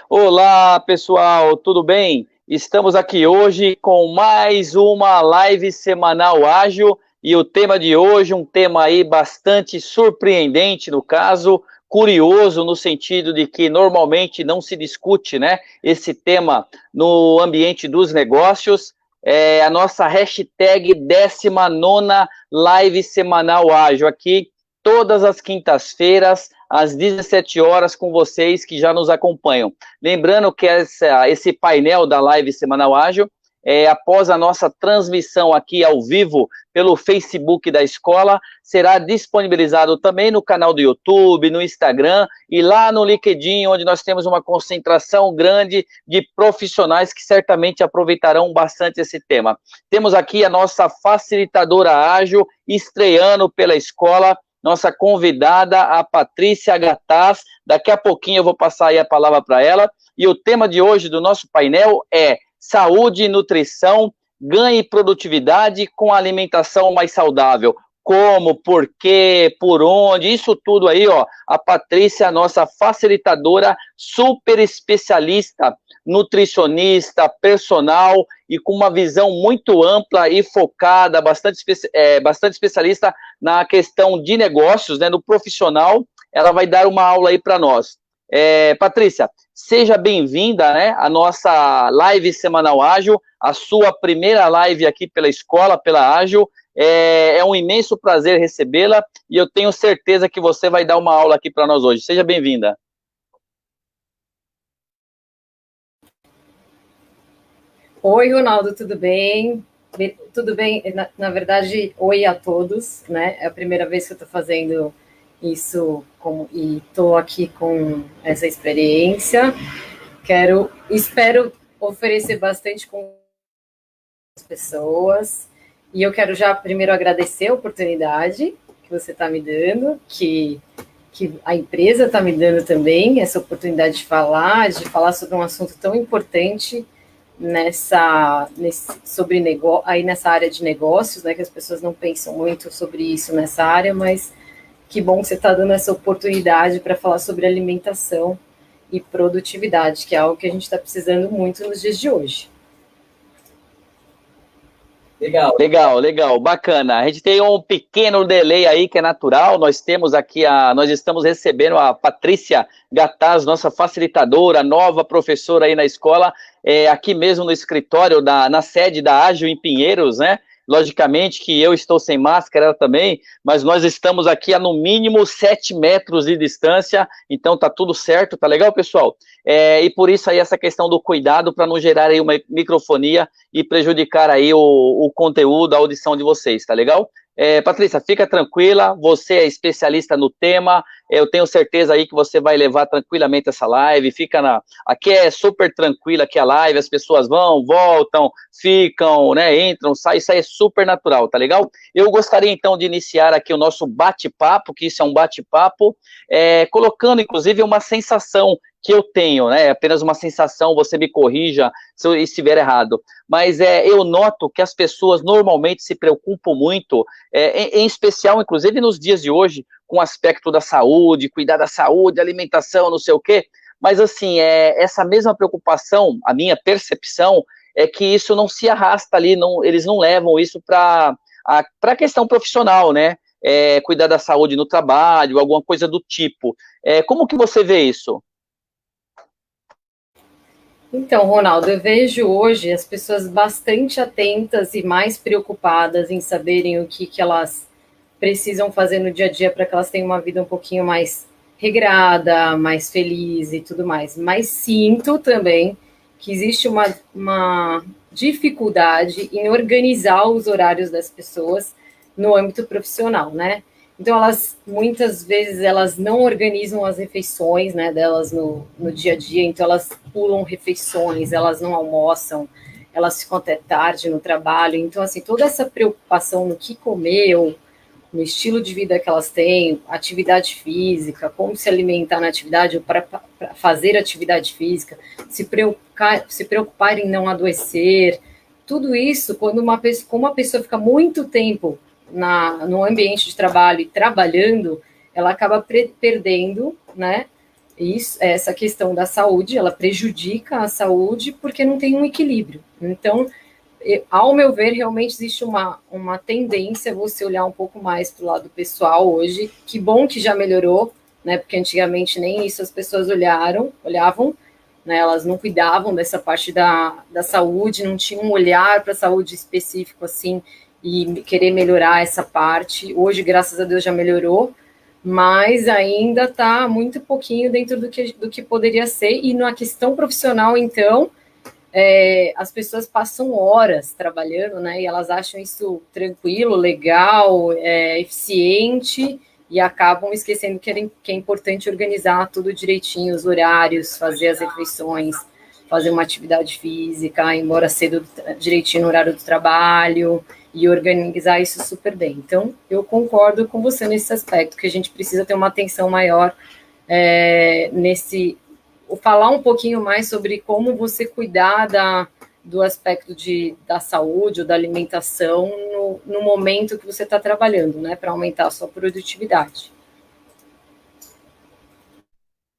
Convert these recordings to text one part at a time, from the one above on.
Olá, pessoal, tudo bem? Estamos aqui hoje com mais uma live semanal ágil e o tema de hoje, um tema aí bastante surpreendente, no caso, curioso no sentido de que normalmente não se discute, né, esse tema no ambiente dos negócios. É a nossa hashtag 19ª live semanal ágil aqui, todas as quintas-feiras, às 17 horas, com vocês que já nos acompanham. Lembrando que esse painel da live semanal ágil, após a nossa transmissão aqui ao vivo pelo Facebook da escola, será disponibilizado também no canal do YouTube, no Instagram e lá no LinkedIn, onde nós temos uma concentração grande de profissionais que certamente aproveitarão bastante esse tema. Temos aqui a nossa facilitadora ágil, estreando pela escola, nossa convidada, a Patrícia Gataz. Daqui a pouquinho eu vou passar aí a palavra para ela. E o tema de hoje do nosso painel é saúde e nutrição, ganhe produtividade com alimentação mais saudável. Como, por quê, por onde, isso tudo aí, ó. A Patrícia, nossa facilitadora, super especialista, nutricionista, personal e com uma visão muito ampla e focada, bastante especialista na questão de negócios, né, no profissional. Ela vai dar uma aula aí para nós. Patrícia, seja bem-vinda, né, à nossa live semanal ágil, a sua primeira live aqui pela escola, pela Ágil. É um imenso prazer recebê-la e eu tenho certeza que você vai dar uma aula aqui para nós hoje. Seja bem-vinda. Oi, Ronaldo, tudo bem? Tudo bem? Na verdade, oi a todos, né? É a primeira vez que eu estou fazendo isso e estou aqui com essa experiência. Espero oferecer bastante com as pessoas. E eu quero já primeiro agradecer a oportunidade que você está me dando, que a empresa está me dando também, essa oportunidade de falar sobre um assunto tão importante aí nessa área de negócios, né, que as pessoas não pensam muito sobre isso nessa área, mas que bom que você está dando essa oportunidade para falar sobre alimentação e produtividade, que é algo que a gente está precisando muito nos dias de hoje. Legal, bacana. A gente tem um pequeno delay aí que é natural. Nós estamos recebendo a Patrícia Gataz, nossa facilitadora, nova professora aí na escola, aqui mesmo no escritório na sede da Ágil em Pinheiros, né? Logicamente que eu estou sem máscara, ela também, mas nós estamos aqui a no mínimo 7 metros de distância, então tá tudo certo, tá legal, pessoal? E por isso aí essa questão do cuidado para não gerar aí uma microfonia e prejudicar aí o conteúdo, a audição de vocês, tá legal? Patrícia, fica tranquila, você é especialista no tema, eu tenho certeza aí que você vai levar tranquilamente essa live, aqui é super tranquila aqui a live, as pessoas vão, voltam, ficam, né, entram, saem, isso aí é super natural, tá legal? Eu gostaria então de iniciar aqui o nosso bate-papo, que isso é um bate-papo, colocando inclusive uma sensação que eu tenho, né, apenas uma sensação, você me corrija se eu estiver errado, mas eu noto que as pessoas normalmente se preocupam muito, em especial, inclusive nos dias de hoje, com o aspecto da saúde, cuidar da saúde, alimentação, não sei o quê, mas assim, essa mesma preocupação, a minha percepção, é que isso não se arrasta ali, eles não levam isso para a questão profissional, né, cuidar da saúde no trabalho, alguma coisa do tipo. Como que você vê isso? Então, Ronaldo, eu vejo hoje as pessoas bastante atentas e mais preocupadas em saberem o que elas precisam fazer no dia a dia para que elas tenham uma vida um pouquinho mais regrada, mais feliz e tudo mais. Mas sinto também que existe uma dificuldade em organizar os horários das pessoas no âmbito profissional, né? Então, muitas vezes, elas não organizam as refeições, né, delas no dia a dia, então elas pulam refeições, elas não almoçam, elas ficam até tarde no trabalho. Então, assim, toda essa preocupação no que comer, ou no estilo de vida que elas têm, atividade física, como se alimentar na atividade, ou para fazer atividade física, se preocupar em não adoecer, tudo isso, como uma pessoa fica muito tempo no ambiente de trabalho e trabalhando, ela acaba perdendo, né, isso, essa questão da saúde, ela prejudica a saúde porque não tem um equilíbrio. Então, ao meu ver, realmente existe uma tendência a você olhar um pouco mais para o lado pessoal hoje. Que bom que já melhorou, né? Porque antigamente nem isso as pessoas olhavam, né? Elas não cuidavam dessa parte da saúde, não tinham um olhar para a saúde específico assim e querer melhorar essa parte. Hoje, graças a Deus, já melhorou, mas ainda está muito pouquinho dentro do que poderia ser. E na questão profissional, então, as pessoas passam horas trabalhando, né? E elas acham isso tranquilo, legal, eficiente, e acabam esquecendo que é importante organizar tudo direitinho, os horários, fazer as refeições, fazer uma atividade física, ir embora cedo direitinho no horário do trabalho, e organizar isso super bem. Então, eu concordo com você nesse aspecto, que a gente precisa ter uma atenção maior falar um pouquinho mais sobre como você cuidar do aspecto da saúde ou da alimentação no momento que você está trabalhando, né, para aumentar a sua produtividade.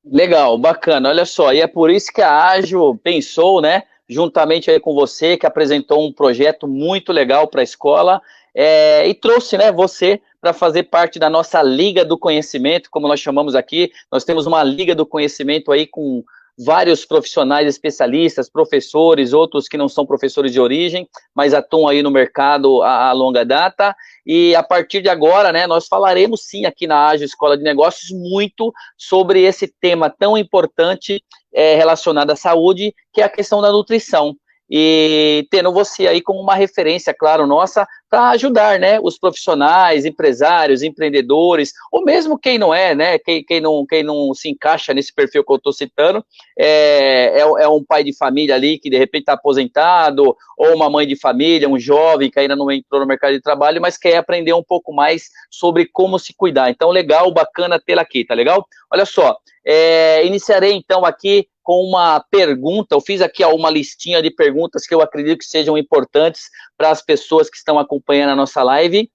Legal, bacana. Olha só, e é por isso que a Ágil pensou, né, juntamente aí com você, que apresentou um projeto muito legal para a escola, e trouxe, né, você para fazer parte da nossa Liga do Conhecimento, como nós chamamos aqui. Nós temos uma Liga do Conhecimento aí com vários profissionais especialistas, professores, outros que não são professores de origem, mas atuam aí no mercado a longa data. E a partir de agora, né, nós falaremos sim aqui na Ágil Escola de Negócios muito sobre esse tema tão importante relacionado à saúde, que é a questão da nutrição. E tendo você aí como uma referência, claro, nossa, para ajudar, né, os profissionais, empresários, empreendedores, ou mesmo quem não é, né, quem não se encaixa nesse perfil que eu estou citando, é um pai de família ali que de repente está aposentado, ou uma mãe de família, um jovem que ainda não entrou no mercado de trabalho, mas quer aprender um pouco mais sobre como se cuidar. Então, legal, bacana tê-la aqui, tá legal? Olha só, iniciarei então aqui com uma pergunta. Eu fiz aqui uma listinha de perguntas que eu acredito que sejam importantes para as pessoas que estão acompanhando a nossa live.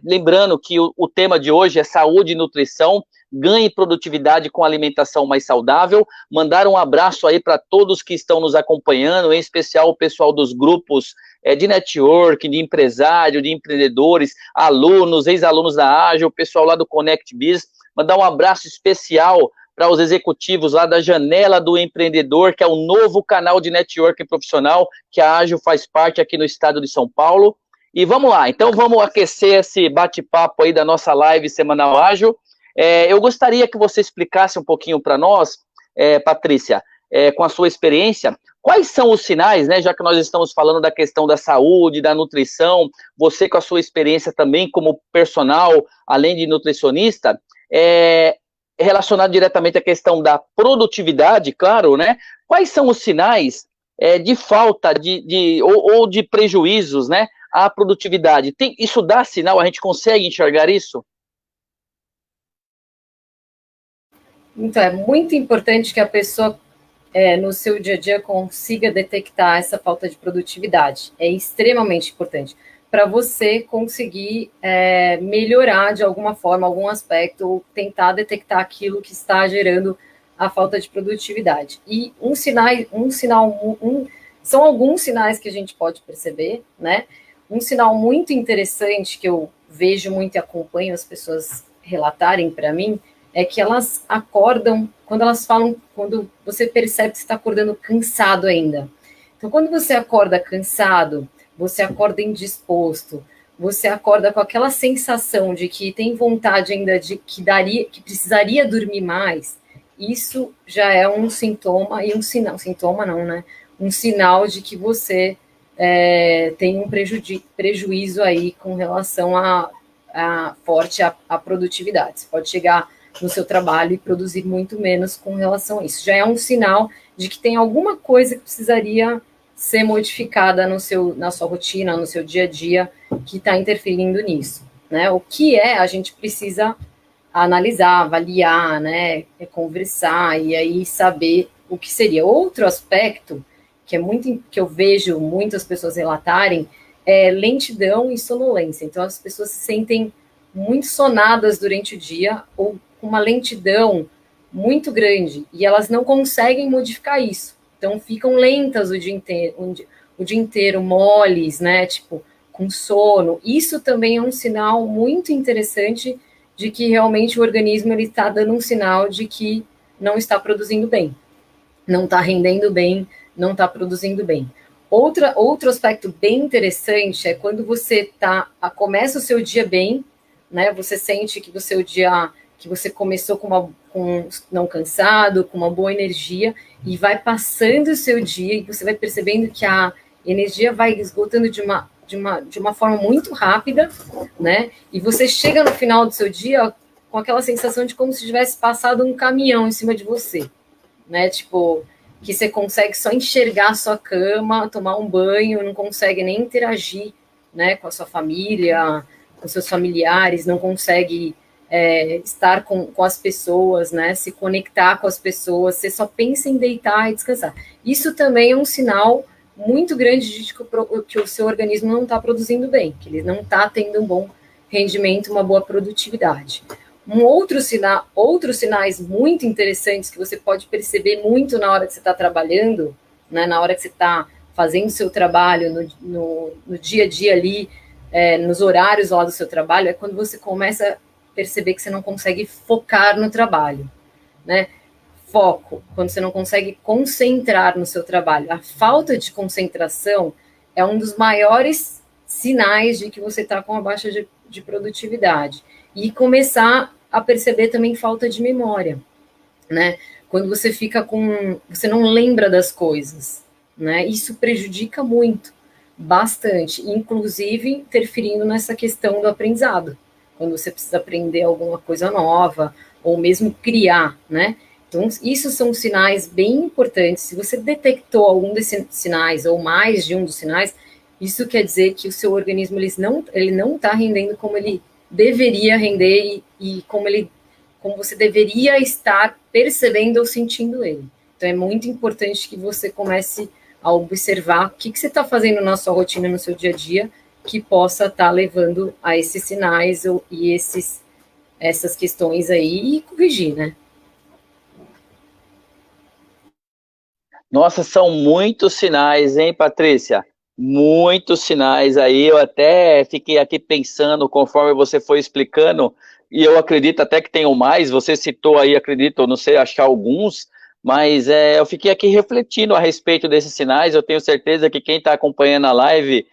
Lembrando que o tema de hoje é saúde e nutrição, ganhe produtividade com alimentação mais saudável. Mandar um abraço aí para todos que estão nos acompanhando, em especial o pessoal dos grupos de network, de empresário, de empreendedores, alunos, ex-alunos da Ágil, o pessoal lá do Connect Biz. Mandar um abraço especial para os executivos lá da Janela do Empreendedor, que é o novo canal de networking profissional que a Ágil faz parte aqui no estado de São Paulo. E vamos lá, então vamos aquecer esse bate-papo aí da nossa live semanal Ágil. Eu gostaria que você explicasse um pouquinho para nós, Patrícia, com a sua experiência, quais são os sinais, né, já que nós estamos falando da questão da saúde, da nutrição, você com a sua experiência também como personal, além de nutricionista, relacionado diretamente à questão da produtividade, claro, né? Quais são os sinais de falta ou de prejuízos, né, à produtividade? Isso dá sinal? A gente consegue enxergar isso? Então, é muito importante que a pessoa, no seu dia a dia, consiga detectar essa falta de produtividade. É extremamente importante para você conseguir melhorar de alguma forma, algum aspecto, ou tentar detectar aquilo que está gerando a falta de produtividade. E são alguns sinais que a gente pode perceber, né? Um sinal muito interessante que eu vejo muito e acompanho as pessoas relatarem para mim é que elas acordam, quando você percebe que você está acordando cansado ainda. Então, quando você acorda cansado, você acorda indisposto, você acorda com aquela sensação de que tem vontade ainda de que precisaria dormir mais, isso já é um sintoma, e um sintoma não, né? Um sinal de que você tem um prejuízo aí com relação forte à produtividade. Você pode chegar no seu trabalho e produzir muito menos com relação a isso. Já é um sinal de que tem alguma coisa que precisaria ser modificada na sua rotina, no seu dia a dia, que está interferindo nisso, né? O que a gente precisa analisar, avaliar, né? Conversar e aí saber o que seria. Outro aspecto que eu vejo muitas pessoas relatarem é lentidão e sonolência. Então, as pessoas se sentem muito sonadas durante o dia ou com uma lentidão muito grande, e elas não conseguem modificar isso. Então, ficam lentas o dia inteiro, moles, né? Tipo, com sono. Isso também é um sinal muito interessante de que realmente o organismo está dando um sinal de que não está produzindo bem, não está rendendo bem, não está produzindo bem. Outro aspecto bem interessante é quando você começa o seu dia bem, né? Você sente que que você começou não cansado, com uma boa energia, e vai passando o seu dia e você vai percebendo que a energia vai esgotando de uma forma muito rápida, né? E você chega no final do seu dia com aquela sensação de como se tivesse passado um caminhão em cima de você, né? Tipo, que você consegue só enxergar a sua cama, tomar um banho, não consegue nem interagir, né, com a sua família, com seus familiares, não consegue estar com as pessoas, né, se conectar com as pessoas, você só pensa em deitar e descansar. Isso também é um sinal muito grande de que o seu organismo não está produzindo bem, que ele não está tendo um bom rendimento, uma boa produtividade. Outros sinais muito interessantes que você pode perceber muito na hora que você está trabalhando, né, na hora que você está fazendo o seu trabalho, no dia a dia ali, nos horários lá do seu trabalho, é quando você começa a perceber que você não consegue focar no trabalho, né? Foco, quando você não consegue concentrar no seu trabalho. A falta de concentração é um dos maiores sinais de que você está com uma baixa de produtividade. E começar a perceber também falta de memória, né? Quando você você não lembra das coisas, né? Isso prejudica muito, bastante, inclusive interferindo nessa questão do aprendizado, quando você precisa aprender alguma coisa nova, ou mesmo criar, né? Então, isso são sinais bem importantes. Se você detectou algum desses sinais, ou mais de um dos sinais, isso quer dizer que o seu organismo ele não está rendendo como ele deveria render e como você deveria estar percebendo ou sentindo ele. Então, é muito importante que você comece a observar o que você está fazendo na sua rotina, no seu dia a dia, que possa estar levando a esses sinais e essas questões aí e corrigir, né? Nossa, são muitos sinais, hein, Patrícia? Muitos sinais aí. Eu até fiquei aqui pensando conforme você foi explicando, e eu acredito até que tenham mais. Você citou aí, acredito, não sei, achar alguns, mas eu fiquei aqui refletindo a respeito desses sinais. Eu tenho certeza que quem está acompanhando a live,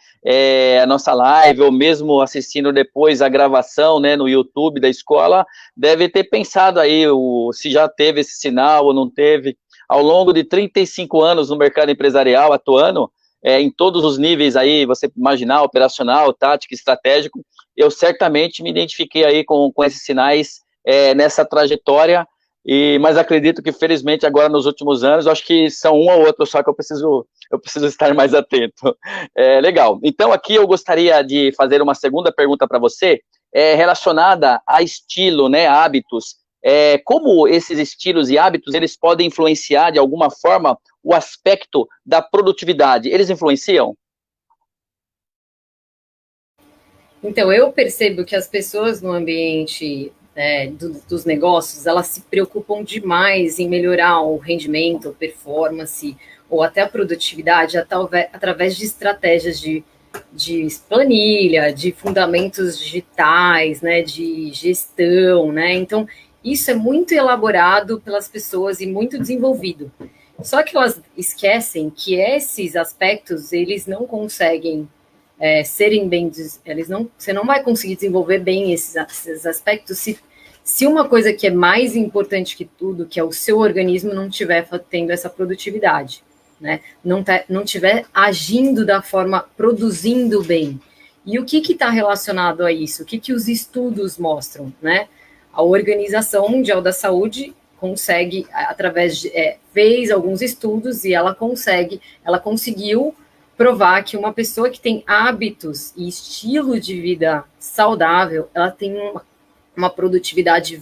a nossa live, ou mesmo assistindo depois a gravação, né, no YouTube da escola, deve ter pensado aí se já teve esse sinal ou não teve. Ao longo de 35 anos no mercado empresarial, atuando em todos os níveis aí, você imaginar, operacional, tático, estratégico, eu certamente me identifiquei aí com esses sinais nessa trajetória, mas acredito que, felizmente, agora nos últimos anos, eu acho que são um ou outro só que eu preciso estar mais atento. Legal. Então, aqui eu gostaria de fazer uma segunda pergunta para você, relacionada a estilo, né, hábitos. Como esses estilos e hábitos, eles podem influenciar, de alguma forma, o aspecto da produtividade? Eles influenciam? Então, eu percebo que as pessoas no ambiente dos negócios, elas se preocupam demais em melhorar o rendimento, a performance, ou até a produtividade, através de estratégias de planilha, de fundamentos digitais, né, de gestão, né? Então, isso é muito elaborado pelas pessoas e muito desenvolvido. Só que elas esquecem que esses aspectos, eles não conseguem serem bem... Você não vai conseguir desenvolver bem esses aspectos se uma coisa que é mais importante que tudo, que é o seu organismo, não estiver tendo essa produtividade, né? Não estiver agindo da forma, produzindo bem. E o que está relacionado a isso? O que os estudos mostram, né? A Organização Mundial da Saúde consegue, fez alguns estudos e ela conseguiu provar que uma pessoa que tem hábitos e estilo de vida saudável, ela tem uma produtividade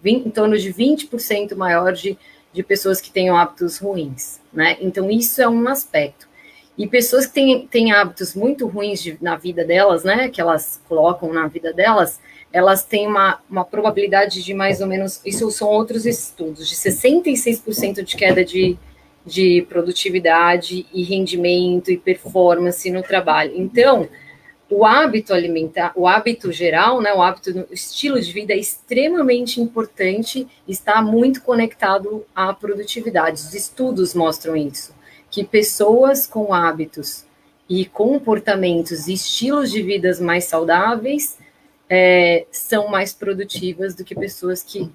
em torno de 20% maior de pessoas que têm hábitos ruins, né? Então, isso é um aspecto. E pessoas que têm hábitos muito ruins na vida delas, né, que elas colocam na vida delas, elas têm uma probabilidade de mais ou menos, isso são outros estudos, de 66% de queda de produtividade e rendimento e performance no trabalho. Então, o hábito alimentar, o hábito geral, né, o estilo de vida é extremamente importante, está muito conectado à produtividade. Os estudos mostram isso, que pessoas com hábitos e comportamentos e estilos de vida mais saudáveis são mais produtivas do que pessoas que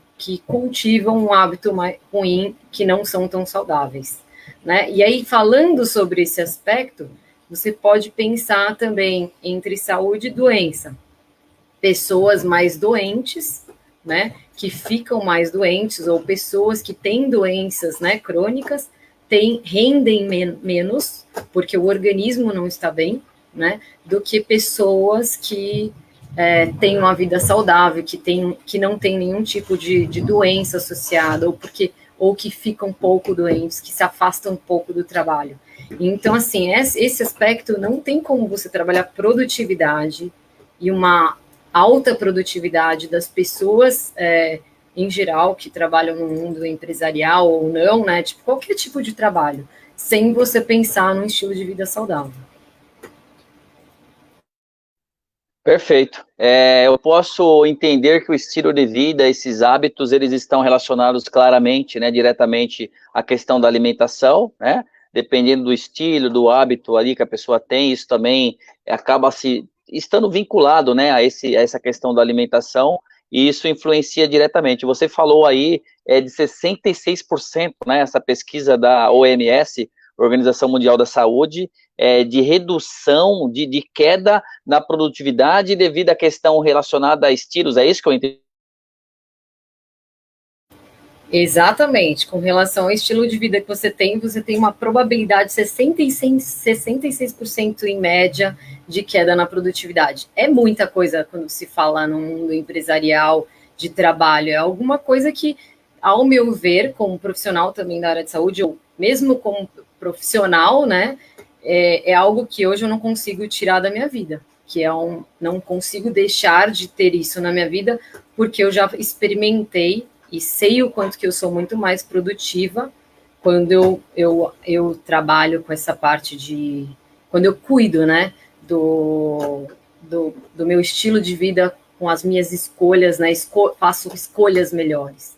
cultivam um hábito mais ruim, que não são tão saudáveis, né? E aí, falando sobre esse aspecto, você pode pensar também entre saúde e doença. Pessoas mais doentes, né, que ficam mais doentes, ou pessoas que têm doenças, né, crônicas, rendem menos, porque o organismo não está bem, né, do que pessoas que têm uma vida saudável, que não tem nenhum tipo de doença associada, ou que ficam pouco doentes, que se afastam um pouco do trabalho. Então, assim, esse aspecto não tem como você trabalhar produtividade e uma alta produtividade das pessoas em geral que trabalham no mundo empresarial ou não, né? Tipo, qualquer tipo de trabalho, sem você pensar num estilo de vida saudável. Perfeito. Eu posso entender que o estilo de vida, esses hábitos, eles estão relacionados claramente, né, diretamente à questão da alimentação, né? Dependendo do estilo, do hábito ali que a pessoa tem, isso também acaba estando vinculado, né, a essa questão da alimentação, e isso influencia diretamente. Você falou aí de 66%, né, essa pesquisa da OMS, Organização Mundial da Saúde, de redução, de queda na produtividade devido à questão relacionada a estilos, é isso que eu entendi? Exatamente, com relação ao estilo de vida que você tem uma probabilidade de 66% em média de queda na produtividade. É muita coisa quando se fala no mundo empresarial de trabalho, é alguma coisa que, ao meu ver, como profissional também da área de saúde, ou mesmo como profissional, né, é algo que hoje eu não consigo tirar da minha vida, que não consigo deixar de ter isso na minha vida, porque eu já experimentei e sei o quanto que eu sou muito mais produtiva quando eu trabalho com essa parte quando eu cuido, né, do meu estilo de vida com as minhas escolhas, né, faço escolhas melhores.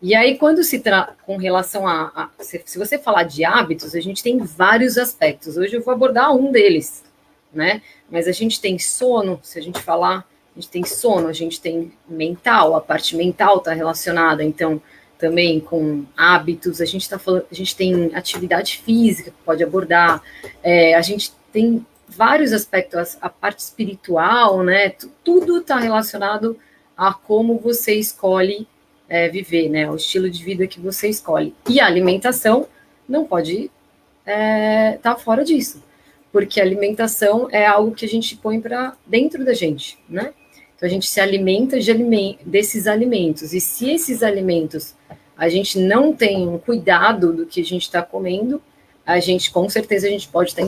E aí, com relação se você falar de hábitos, a gente tem vários aspectos. Hoje eu vou abordar um deles, né? Mas a gente tem sono, se a gente falar, a gente tem sono, a gente tem mental, a parte mental está relacionada, então, também com hábitos, a gente tem atividade física que pode abordar, a gente tem vários aspectos, a parte espiritual, né? Tudo está relacionado a como você escolhe viver, né? O estilo de vida que você escolhe. E a alimentação não pode estar fora disso, porque a alimentação é algo que a gente põe para dentro da gente, né? Então a gente se alimenta desses alimentos, e se esses alimentos a gente não tem um cuidado do que a gente está comendo, com certeza a gente pode estar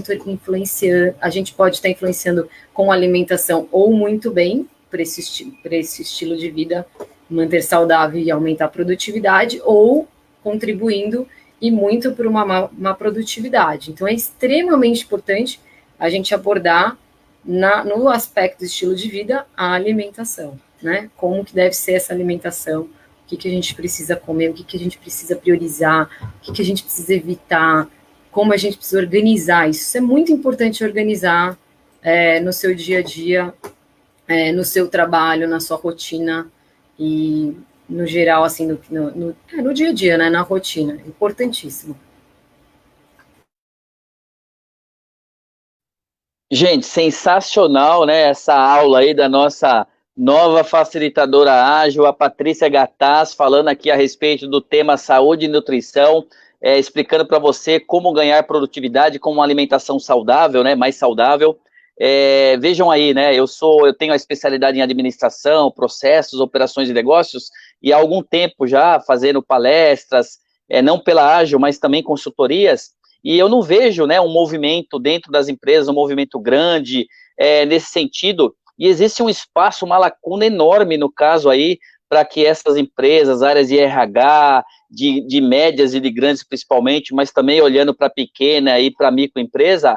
influenciando com a alimentação ou muito bem para esse estilo de vida, manter saudável e aumentar a produtividade, ou contribuindo e muito para uma produtividade. Então, é extremamente importante a gente abordar no aspecto do estilo de vida a alimentação, né? Como que deve ser essa alimentação, o que a gente precisa comer, o que a gente precisa priorizar, o que a gente precisa evitar, como a gente precisa organizar isso. Isso é muito importante organizar no seu dia a dia, no seu trabalho, na sua rotina, e no geral, assim, no dia a dia, né, na rotina, importantíssimo. Gente, sensacional, né, essa aula aí da nossa nova facilitadora ágil, a Patrícia Gataz, falando aqui a respeito do tema saúde e nutrição, explicando para você como ganhar produtividade com uma alimentação saudável, né, mais saudável. Vejam aí, né, eu tenho a especialidade em administração, processos, operações de negócios, e há algum tempo já fazendo palestras, não pela Ágil, mas também consultorias, e eu não vejo, né, um movimento dentro das empresas, um movimento grande nesse sentido, E existe um espaço, uma lacuna enorme, no caso aí, para que essas empresas, áreas de RH, de médias e de grandes principalmente, mas também olhando para pequena e para microempresa,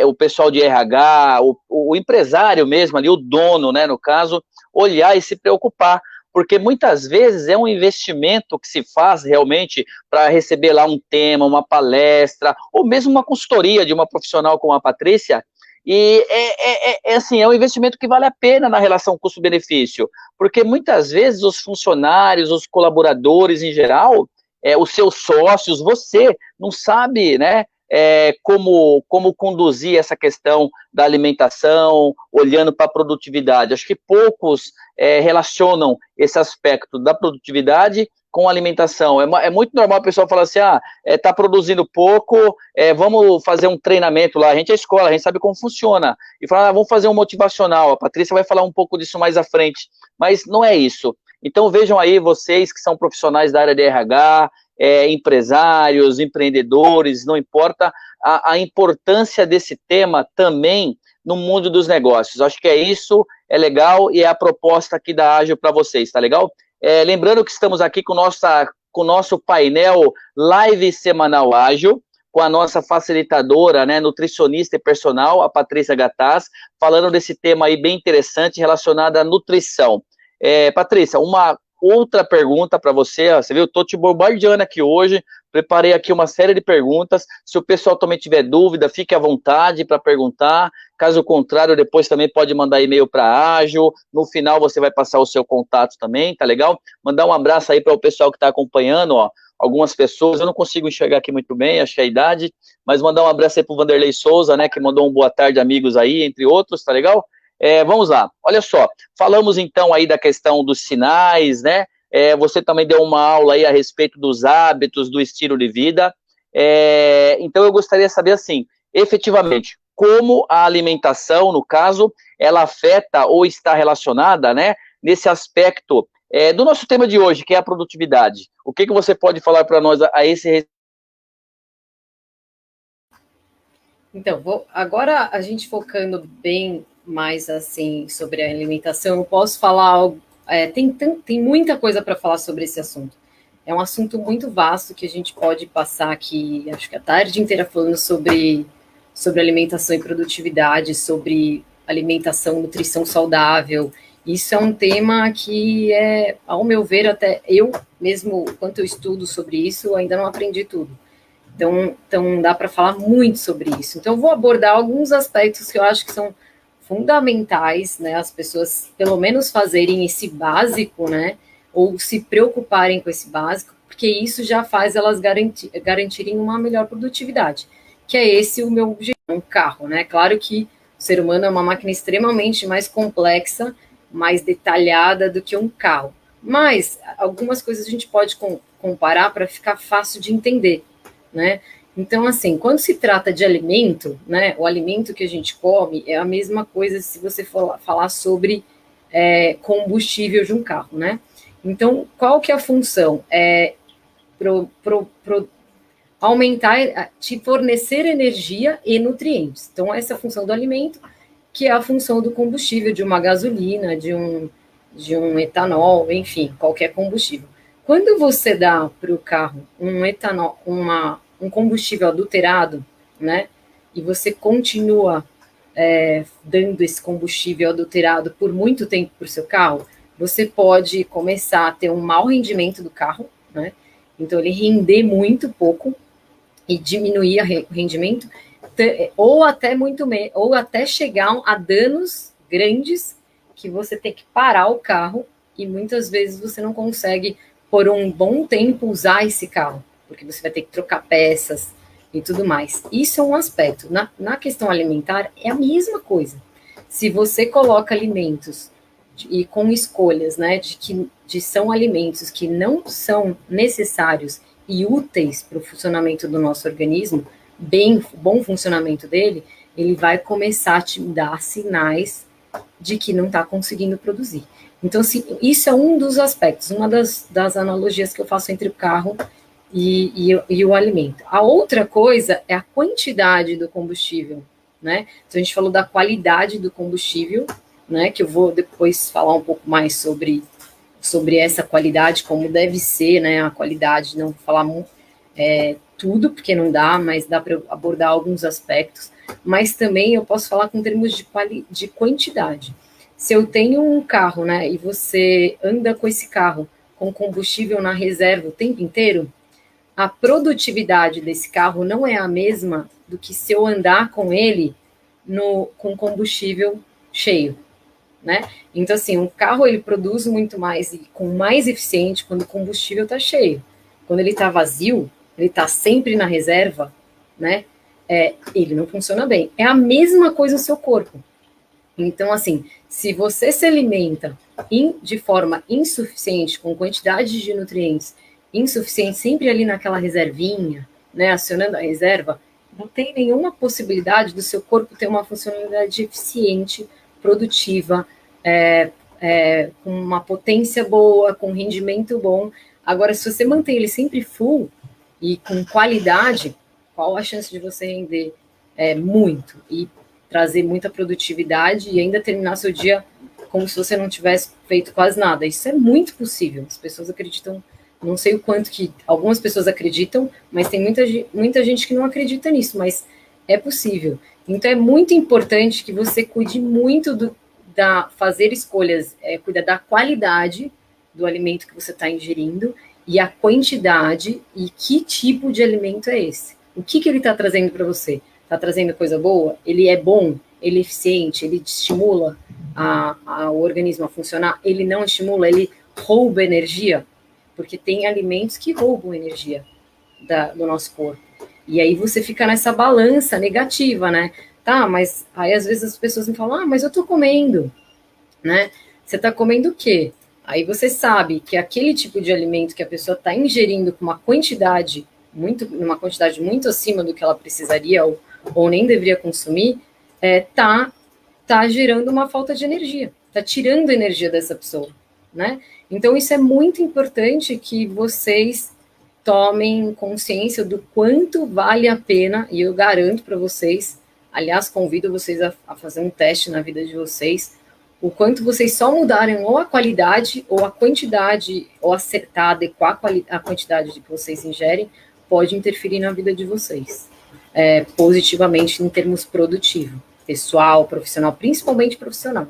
o pessoal de RH, o empresário mesmo ali, o dono, né, no caso, olhar e se preocupar, porque muitas vezes é um investimento que se faz realmente para receber lá um tema, uma palestra, ou mesmo uma consultoria de uma profissional como a Patrícia, e assim, é um investimento que vale a pena na relação custo-benefício, porque muitas vezes os funcionários, os colaboradores em geral, os seus sócios, você não sabe, né, como conduzir essa questão da alimentação, olhando para a produtividade. Acho que poucos relacionam esse aspecto da produtividade com a alimentação. É muito normal a pessoa falar assim, está produzindo pouco, vamos fazer um treinamento lá. A gente é escola, a gente sabe como funciona. E falar, vamos fazer um motivacional. A Patrícia vai falar um pouco disso mais à frente. Mas não é isso. Então vejam aí vocês que são profissionais da área de RH, empresários, empreendedores, não importa, a importância desse tema também no mundo dos negócios. Acho que é isso, é legal e é a proposta aqui da Ágil para vocês, tá legal? Lembrando que estamos aqui com o nosso painel live semanal Ágil, com a nossa facilitadora, né, nutricionista e personal, a Patrícia Gattaz, falando desse tema aí bem interessante relacionado à nutrição. Patrícia, uma outra pergunta para você, você viu, estou te bombardeando aqui hoje, preparei aqui uma série de perguntas, se o pessoal também tiver dúvida, fique à vontade para perguntar, caso contrário, depois também pode mandar e-mail para a Ágil, no final você vai passar o seu contato também, tá legal? Mandar um abraço aí para o pessoal que está acompanhando, ó, algumas pessoas, eu não consigo enxergar aqui muito bem, acho que é a idade, mas mandar um abraço aí para o Vanderlei Souza, né, que mandou um boa tarde, amigos aí, entre outros, tá legal? Vamos lá, olha só, falamos então aí da questão dos sinais, né, você também deu uma aula aí a respeito dos hábitos, do estilo de vida, então eu gostaria de saber assim, efetivamente, como a alimentação, no caso, ela afeta ou está relacionada, né, nesse aspecto do nosso tema de hoje, que é a produtividade. O que você pode falar para nós a esse respeito? Então, agora a gente focando bem mais assim sobre a alimentação, eu posso falar algo, tem muita coisa para falar sobre esse assunto. É um assunto muito vasto que a gente pode passar aqui, acho que a tarde inteira falando sobre alimentação e produtividade, sobre alimentação, nutrição saudável. Isso é um tema que ao meu ver, até eu mesmo, quanto eu estudo sobre isso, ainda não aprendi tudo. Então dá para falar muito sobre isso. Então, eu vou abordar alguns aspectos que eu acho que são fundamentais, né, as pessoas, pelo menos, fazerem esse básico, né, ou se preocuparem com esse básico, porque isso já faz elas garantirem uma melhor produtividade, que é esse o meu objetivo, um carro, né? Claro que o ser humano é uma máquina extremamente mais complexa, mais detalhada do que um carro, mas algumas coisas a gente pode comparar para ficar fácil de entender, né? Então, assim, quando se trata de alimento, né, o alimento que a gente come é a mesma coisa se você for falar sobre combustível de um carro, né? Então, qual que é a função? Aumentar, te fornecer energia e nutrientes. Então, essa é a função do alimento, que é a função do combustível, de uma gasolina, de um etanol, enfim, qualquer combustível. Quando você dá para o carro um etanol, um combustível adulterado, né, e você continua dando esse combustível adulterado por muito tempo para o seu carro, você pode começar a ter um mau rendimento do carro, né, então ele render muito pouco e diminuir o rendimento, ou até chegar a danos grandes que você tem que parar o carro e muitas vezes você não consegue por um bom tempo usar esse carro, porque você vai ter que trocar peças e tudo mais. Isso é um aspecto. Na questão alimentar, é a mesma coisa. Se você coloca alimentos e com escolhas, né, de são alimentos que não são necessários e úteis para o funcionamento do nosso organismo, bom funcionamento dele, ele vai começar a te dar sinais de que não está conseguindo produzir. Então, assim, isso é um dos aspectos, uma das analogias que eu faço entre o carro e o alimento. A outra coisa é a quantidade do combustível, né? Então, a gente falou da qualidade do combustível né, que eu vou depois falar um pouco mais sobre essa qualidade, como deve ser, né, a qualidade, não vou falar tudo, porque não dá, mas dá para abordar alguns aspectos, mas também eu posso falar com termos de quantidade. Se eu tenho um carro, né, e você anda com esse carro com combustível na reserva o tempo inteiro, a produtividade desse carro não é a mesma do que se eu andar com ele com combustível cheio, né? Então, assim, um carro ele produz muito mais e com mais eficiente quando o combustível está cheio. Quando ele está vazio, ele está sempre na reserva, né? Ele não funciona bem. É a mesma coisa o seu corpo. Então, assim, se você se alimenta de forma insuficiente, com quantidade de nutrientes insuficiente, sempre ali naquela reservinha, né, acionando a reserva, não tem nenhuma possibilidade do seu corpo ter uma funcionalidade eficiente, produtiva, com uma potência boa, com rendimento bom. Agora, se você mantém ele sempre full e com qualidade, qual a chance de você render muito e trazer muita produtividade e ainda terminar seu dia como se você não tivesse feito quase nada? Isso é muito possível. As pessoas acreditam, não sei o quanto que algumas pessoas acreditam, mas tem muita gente que não acredita nisso, mas é possível. Então é muito importante que você cuide muito fazer escolhas, cuida da qualidade do alimento que você está ingerindo e a quantidade e que tipo de alimento é esse. O que ele está trazendo para você? Está trazendo coisa boa? Ele é bom? Ele é eficiente? Ele estimula o organismo a funcionar? Ele não estimula? Ele rouba energia? Porque tem alimentos que roubam energia do nosso corpo. E aí você fica nessa balança negativa, né? Tá, mas aí às vezes as pessoas me falam, mas eu tô comendo, né? Você tá comendo o quê? Aí você sabe que aquele tipo de alimento que a pessoa está ingerindo com uma quantidade muito acima do que ela precisaria ou nem deveria consumir, tá gerando uma falta de energia, tá tirando energia dessa pessoa, né? Então isso é muito importante que vocês tomem consciência do quanto vale a pena, e eu garanto para vocês, aliás, convido vocês a fazer um teste na vida de vocês, o quanto vocês só mudarem ou a qualidade ou a quantidade, ou adequar a quantidade que vocês ingerem, pode interferir na vida de vocês, positivamente em termos produtivos, pessoal, profissional, principalmente profissional.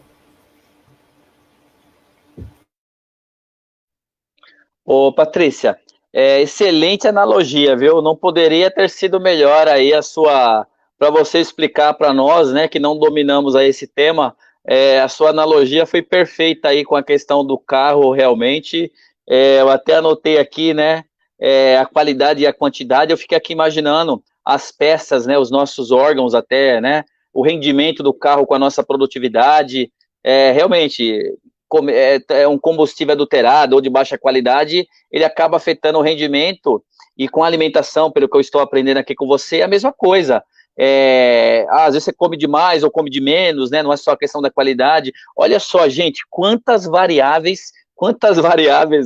Ô, Patrícia, excelente analogia, viu? Não poderia ter sido melhor aí para você explicar para nós, né, que não dominamos aí esse tema. A sua analogia foi perfeita aí com a questão do carro, realmente. Eu até anotei aqui, né, a qualidade e a quantidade. Eu fiquei aqui imaginando as peças, né, os nossos órgãos até, né, o rendimento do carro com a nossa produtividade. Realmente, um combustível adulterado ou de baixa qualidade, ele acaba afetando o rendimento, e com a alimentação, pelo que eu estou aprendendo aqui com você, é a mesma coisa. Às vezes você come demais ou come de menos, né? Não é só a questão da qualidade. Olha só, gente, quantas variáveis,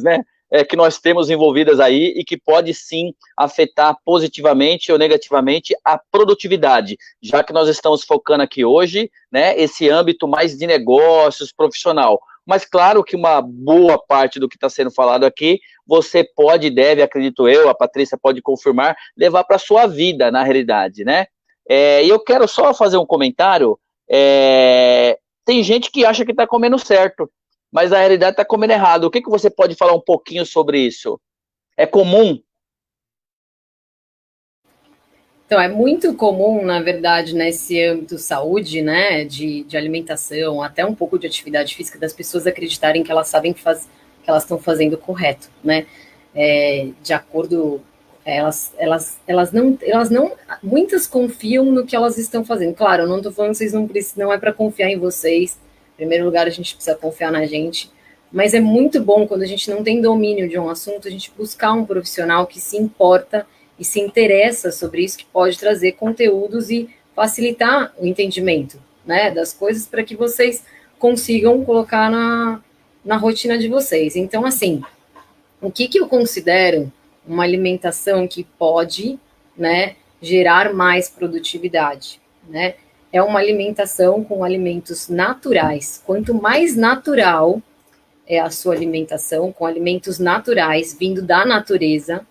né? Que nós temos envolvidas aí e que pode sim afetar positivamente ou negativamente a produtividade, já que nós estamos focando aqui hoje, né, esse âmbito mais de negócios, profissional. Mas claro que uma boa parte do que está sendo falado aqui, você pode e deve, acredito eu, a Patrícia pode confirmar, levar para a sua vida, na realidade, né? E eu quero só fazer um comentário. Tem gente que acha que está comendo certo, mas na realidade está comendo errado. O que você pode falar um pouquinho sobre isso? É comum? Então, é muito comum, na verdade, nesse âmbito saúde, né, de alimentação, até um pouco de atividade física, das pessoas acreditarem que elas sabem que elas estão fazendo correto, né? De acordo, elas não, muitas confiam no que elas estão fazendo. Claro, eu não estou falando que vocês não é para confiar em vocês. Em primeiro lugar, a gente precisa confiar na gente. Mas é muito bom, quando a gente não tem domínio de um assunto, a gente buscar um profissional que se importa e se interessa sobre isso, que pode trazer conteúdos e facilitar o entendimento, né, das coisas, para que vocês consigam colocar na rotina de vocês. Então, assim, o que eu considero uma alimentação que pode, né, gerar mais produtividade, né? é uma alimentação com alimentos naturais. Quanto mais natural é a sua alimentação, com alimentos naturais, vindo da natureza,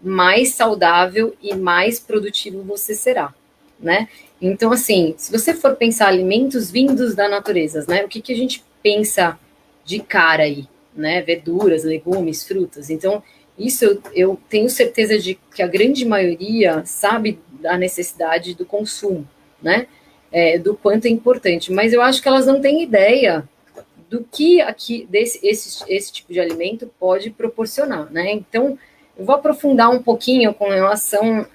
mais saudável e mais produtivo você será, né? Então, assim, se você for pensar alimentos vindos da natureza, né? O que a gente pensa de cara aí, né? Verduras, legumes, frutas. Então, isso eu tenho certeza de que a grande maioria sabe da necessidade do consumo, né? Do quanto é importante. Mas eu acho que elas não têm ideia do que aqui esse tipo de alimento pode proporcionar, né? Então, eu vou aprofundar um pouquinho com relação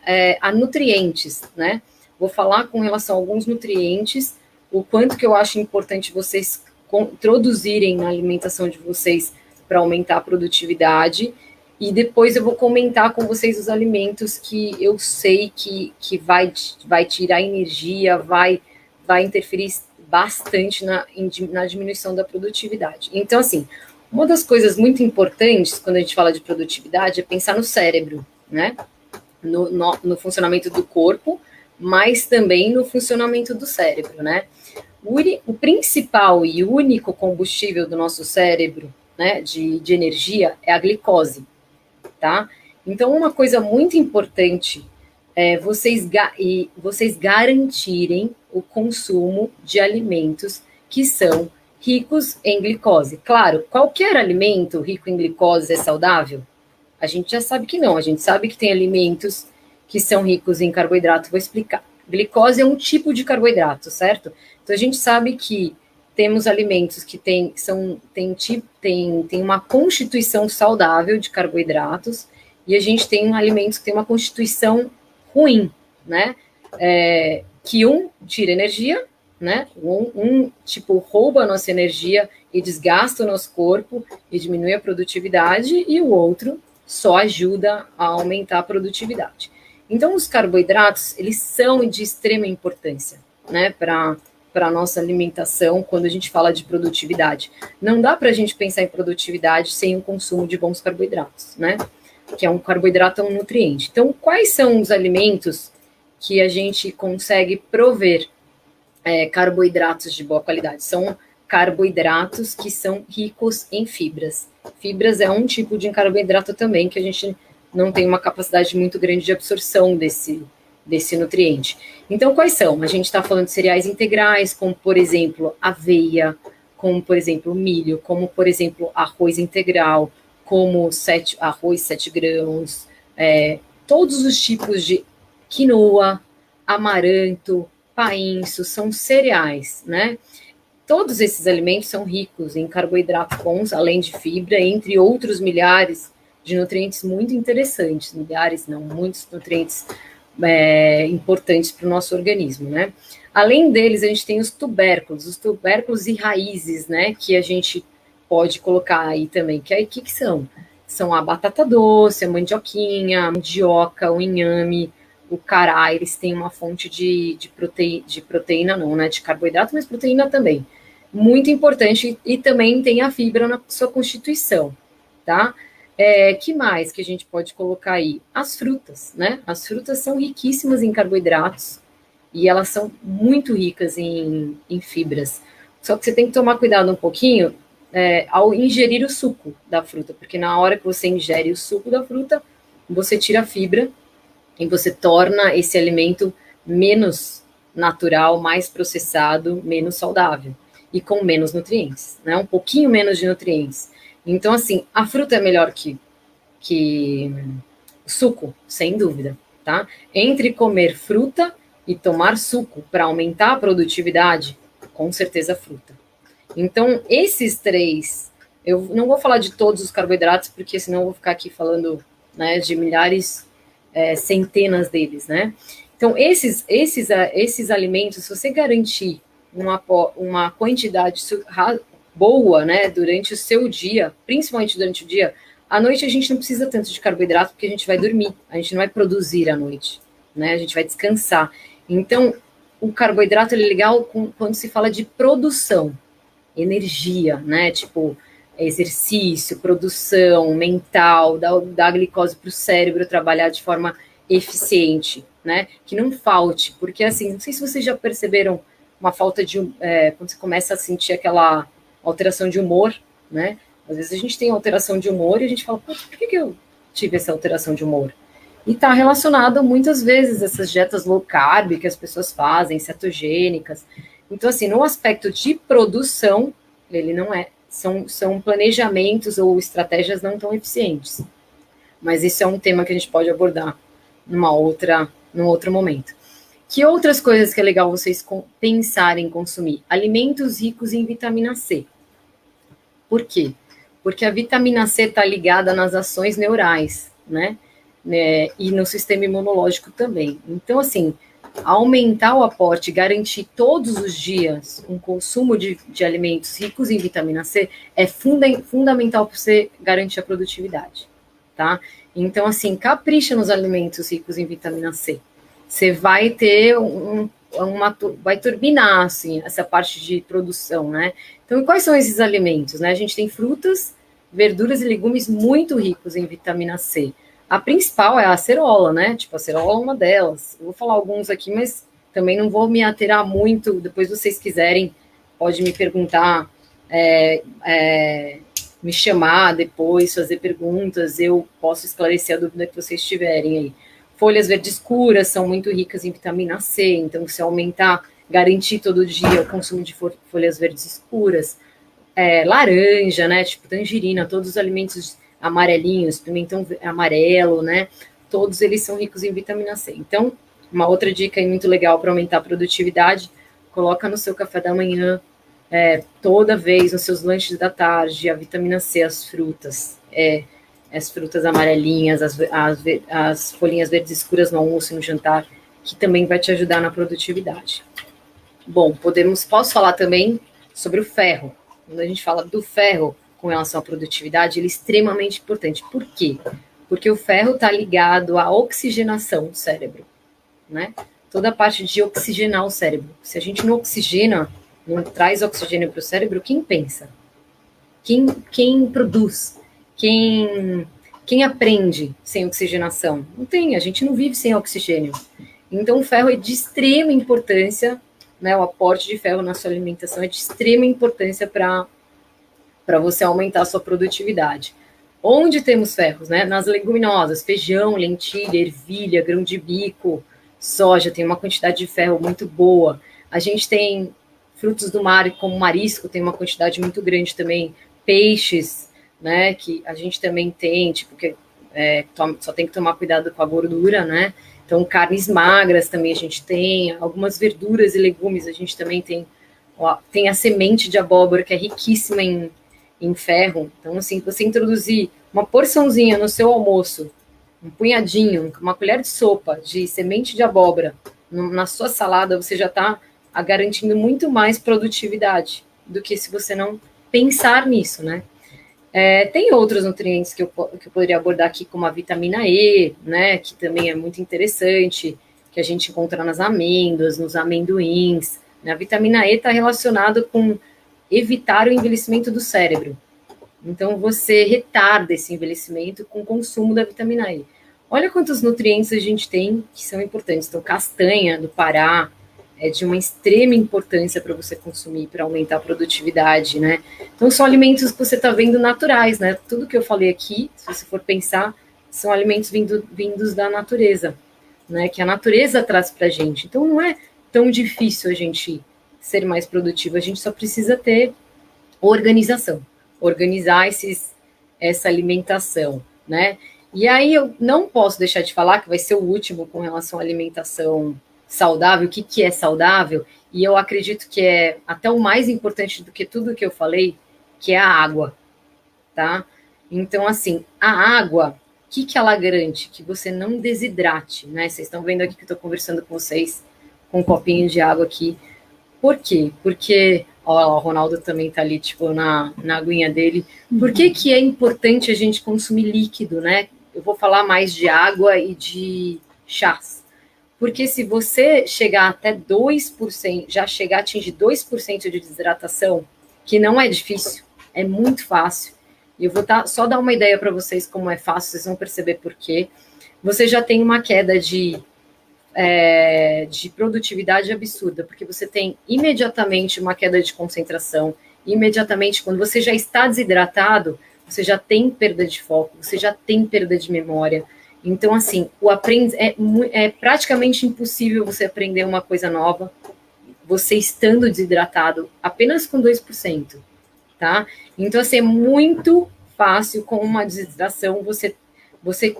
a nutrientes, né? Vou falar com relação a alguns nutrientes, o quanto que eu acho importante vocês introduzirem na alimentação de vocês para aumentar a produtividade, e depois eu vou comentar com vocês os alimentos que eu sei que vai tirar energia, vai interferir bastante na diminuição da produtividade. Então, assim, uma das coisas muito importantes quando a gente fala de produtividade é pensar no cérebro, né? No funcionamento do corpo, mas também no funcionamento do cérebro, né? O principal e único combustível do nosso cérebro, né, de energia, é a glicose, tá? Então, uma coisa muito importante é vocês garantirem o consumo de alimentos que são ricos em glicose. Claro, qualquer alimento rico em glicose é saudável? A gente já sabe que não. A gente sabe que tem alimentos que são ricos em carboidrato. Vou explicar. Glicose é um tipo de carboidrato, certo? Então, a gente sabe que temos alimentos que têm uma constituição saudável de carboidratos e a gente tem alimentos que têm uma constituição ruim, né? Que tira energia, né? Tipo, rouba a nossa energia e desgasta o nosso corpo e diminui a produtividade, e o outro só ajuda a aumentar a produtividade. Então, os carboidratos, eles são de extrema importância, né? Para a nossa alimentação, quando a gente fala de produtividade. Não dá para a gente pensar em produtividade sem o consumo de bons carboidratos, né? Que é um carboidrato, é um nutriente. Então, quais são os alimentos que a gente consegue prover carboidratos de boa qualidade? São carboidratos que são ricos em fibras. Fibras é um tipo de carboidrato também que a gente não tem uma capacidade muito grande de absorção desse nutriente. Então, quais são? A gente está falando de cereais integrais, como, por exemplo, aveia, como, por exemplo, milho, como, por exemplo, arroz integral, como arroz 7 grãos, todos os tipos de quinoa, amaranto, painço, são cereais, né? Todos esses alimentos são ricos em carboidratos bons, além de fibra, entre outros milhares de nutrientes muito interessantes, muitos nutrientes importantes para o nosso organismo, né? Além deles, a gente tem os tubérculos e raízes, né? Que a gente pode colocar aí também, que aí o que são? São a batata doce, a mandioquinha, a mandioca, o inhame, o cará. Eles têm uma fonte de proteína, não, né? De carboidrato, mas proteína também. Muito importante, e também tem a fibra na sua constituição, tá? Que mais que a gente pode colocar aí? As frutas, né? As frutas são riquíssimas em carboidratos e elas são muito ricas em fibras. Só que você tem que tomar cuidado um pouquinho ao ingerir o suco da fruta, porque na hora que você ingere o suco da fruta, você tira a fibra e você torna esse alimento menos natural, mais processado, menos saudável e com menos nutrientes, né? Um pouquinho menos de nutrientes. Então, assim, a fruta é melhor que suco, sem dúvida, tá? Entre comer fruta e tomar suco para aumentar a produtividade, com certeza fruta. Então, esses três, eu não vou falar de todos os carboidratos, porque senão eu vou ficar aqui falando, né, de milhares, centenas deles, né? Então, esses alimentos, se você garantir uma quantidade boa, né, durante o seu dia, principalmente durante o dia, à noite a gente não precisa tanto de carboidrato, porque a gente vai dormir, a gente não vai produzir à noite, né, a gente vai descansar. Então, o carboidrato é legal quando se fala de produção, energia, né, tipo exercício, produção mental, da glicose para o cérebro trabalhar de forma eficiente, né? Que não falte, porque assim, não sei se vocês já perceberam uma falta de, quando você começa a sentir aquela alteração de humor, né? Às vezes a gente tem alteração de humor e a gente fala, por que eu tive essa alteração de humor? E está relacionado muitas vezes a essas dietas low carb que as pessoas fazem, cetogênicas. Então, assim, no aspecto de produção, ele não é, são planejamentos ou estratégias não tão eficientes. Mas isso é um tema que a gente pode abordar num outro momento. Que outras coisas que é legal vocês pensarem em consumir? Alimentos ricos em vitamina C. Por quê? Porque a vitamina C está ligada nas ações neurais, né? E no sistema imunológico também. Então, assim, aumentar o aporte, garantir todos os dias um consumo de alimentos ricos em vitamina C é fundamental para você garantir a produtividade, tá? Então, assim, capricha nos alimentos ricos em vitamina C. Você vai ter vai turbinar, assim, essa parte de produção, né? Então, quais são esses alimentos, né? A gente tem frutas, verduras e legumes muito ricos em vitamina C. A principal é a acerola, né? Tipo, a acerola é uma delas. Eu vou falar alguns aqui, mas também não vou me aterar muito. Depois, se vocês quiserem, pode me perguntar, me chamar depois, fazer perguntas. Eu posso esclarecer a dúvida que vocês tiverem aí. Folhas verdes escuras são muito ricas em vitamina C. Então, se aumentar, garantir todo dia o consumo de folhas verdes escuras. Laranja, né? Tipo, tangerina, todos os alimentos amarelinhos, pimentão amarelo, né? Todos eles são ricos em vitamina C. Então, uma outra dica aí muito legal para aumentar a produtividade, coloca no seu café da manhã, toda vez, nos seus lanches da tarde, a vitamina C, as frutas amarelinhas, as folhinhas verdes escuras no almoço e no jantar, que também vai te ajudar na produtividade. Bom, posso falar também sobre o ferro. Quando a gente fala do ferro, com relação à produtividade, ele é extremamente importante. Por quê? Porque o ferro está ligado à oxigenação do cérebro, né? Toda a parte de oxigenar o cérebro. Se a gente não oxigena, não traz oxigênio para o cérebro, quem pensa? Quem produz? Quem aprende sem oxigenação? Não tem, a gente não vive sem oxigênio. Então, o ferro é de extrema importância, né? O aporte de ferro na sua alimentação é de extrema importância para você aumentar a sua produtividade. Onde temos ferros, né? Nas leguminosas, feijão, lentilha, ervilha, grão de bico, soja, tem uma quantidade de ferro muito boa. A gente tem frutos do mar, como marisco, tem uma quantidade muito grande também. Peixes, né? Que a gente também tem, tipo, que só tem que tomar cuidado com a gordura, né? Então, carnes magras também a gente tem. Algumas verduras e legumes a gente também tem. Tem a semente de abóbora, que é riquíssima em ferro. Então, assim, você introduzir uma porçãozinha no seu almoço, um punhadinho, uma colher de sopa de semente de abóbora na sua salada, você já está garantindo muito mais produtividade do que se você não pensar nisso, né? Tem outros nutrientes que eu poderia abordar aqui, como a vitamina E, né, que também é muito interessante, que a gente encontra nas amêndoas, nos amendoins. A vitamina E está relacionada com evitar o envelhecimento do cérebro. Então, você retarda esse envelhecimento com o consumo da vitamina E. Olha quantos nutrientes a gente tem que são importantes. Então, castanha do Pará é de uma extrema importância para você consumir, para aumentar a produtividade, né? Então, são alimentos que você está vendo naturais, né? Tudo que eu falei aqui, se você for pensar, são alimentos vindos da natureza, né? Que a natureza traz para a gente. Então, não é tão difícil a gente ser mais produtivo, a gente só precisa ter organização, organizar essa alimentação, né? E aí eu não posso deixar de falar, que vai ser o último com relação à alimentação saudável, o que é saudável, e eu acredito que é até o mais importante do que tudo que eu falei, que é a água, tá? Então, assim, a água, o que ela garante? Que você não desidrate, né? Vocês estão vendo aqui que eu estou conversando com vocês com um copinho de água aqui. Por quê? Porque, ó, o Ronaldo também tá ali, tipo, na aguinha dele. Por que é importante a gente consumir líquido, né? Eu vou falar mais de água e de chás. Porque se você chegar até 2%, já chegar a atingir 2% de desidratação, que não é difícil, é muito fácil. E eu vou só dar uma ideia para vocês como é fácil, vocês vão perceber por quê. você já tem uma queda de produtividade absurda, porque você tem imediatamente uma queda de concentração, imediatamente, quando você já está desidratado, você já tem perda de foco, você já tem perda de memória. Então, assim, é praticamente impossível você aprender uma coisa nova, você estando desidratado apenas com 2%, tá? Então, assim, é muito fácil com uma desidratação você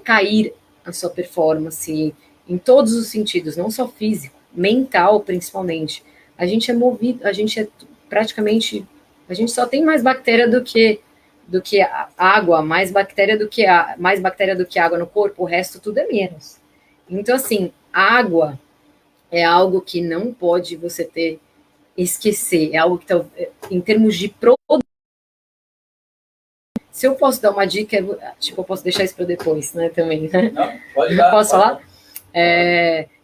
cair a sua performance em todos os sentidos, não só físico, mental principalmente. A gente é movido, a gente é praticamente, a gente só tem mais bactéria do que água, mais bactéria do que água no corpo, o resto tudo é menos. Então, assim, água é algo que não pode você esquecer, é algo que tá, em termos de produto. Se eu posso dar uma dica, tipo, eu posso deixar isso para depois, né, também, né? Não, pode dar. Posso falar?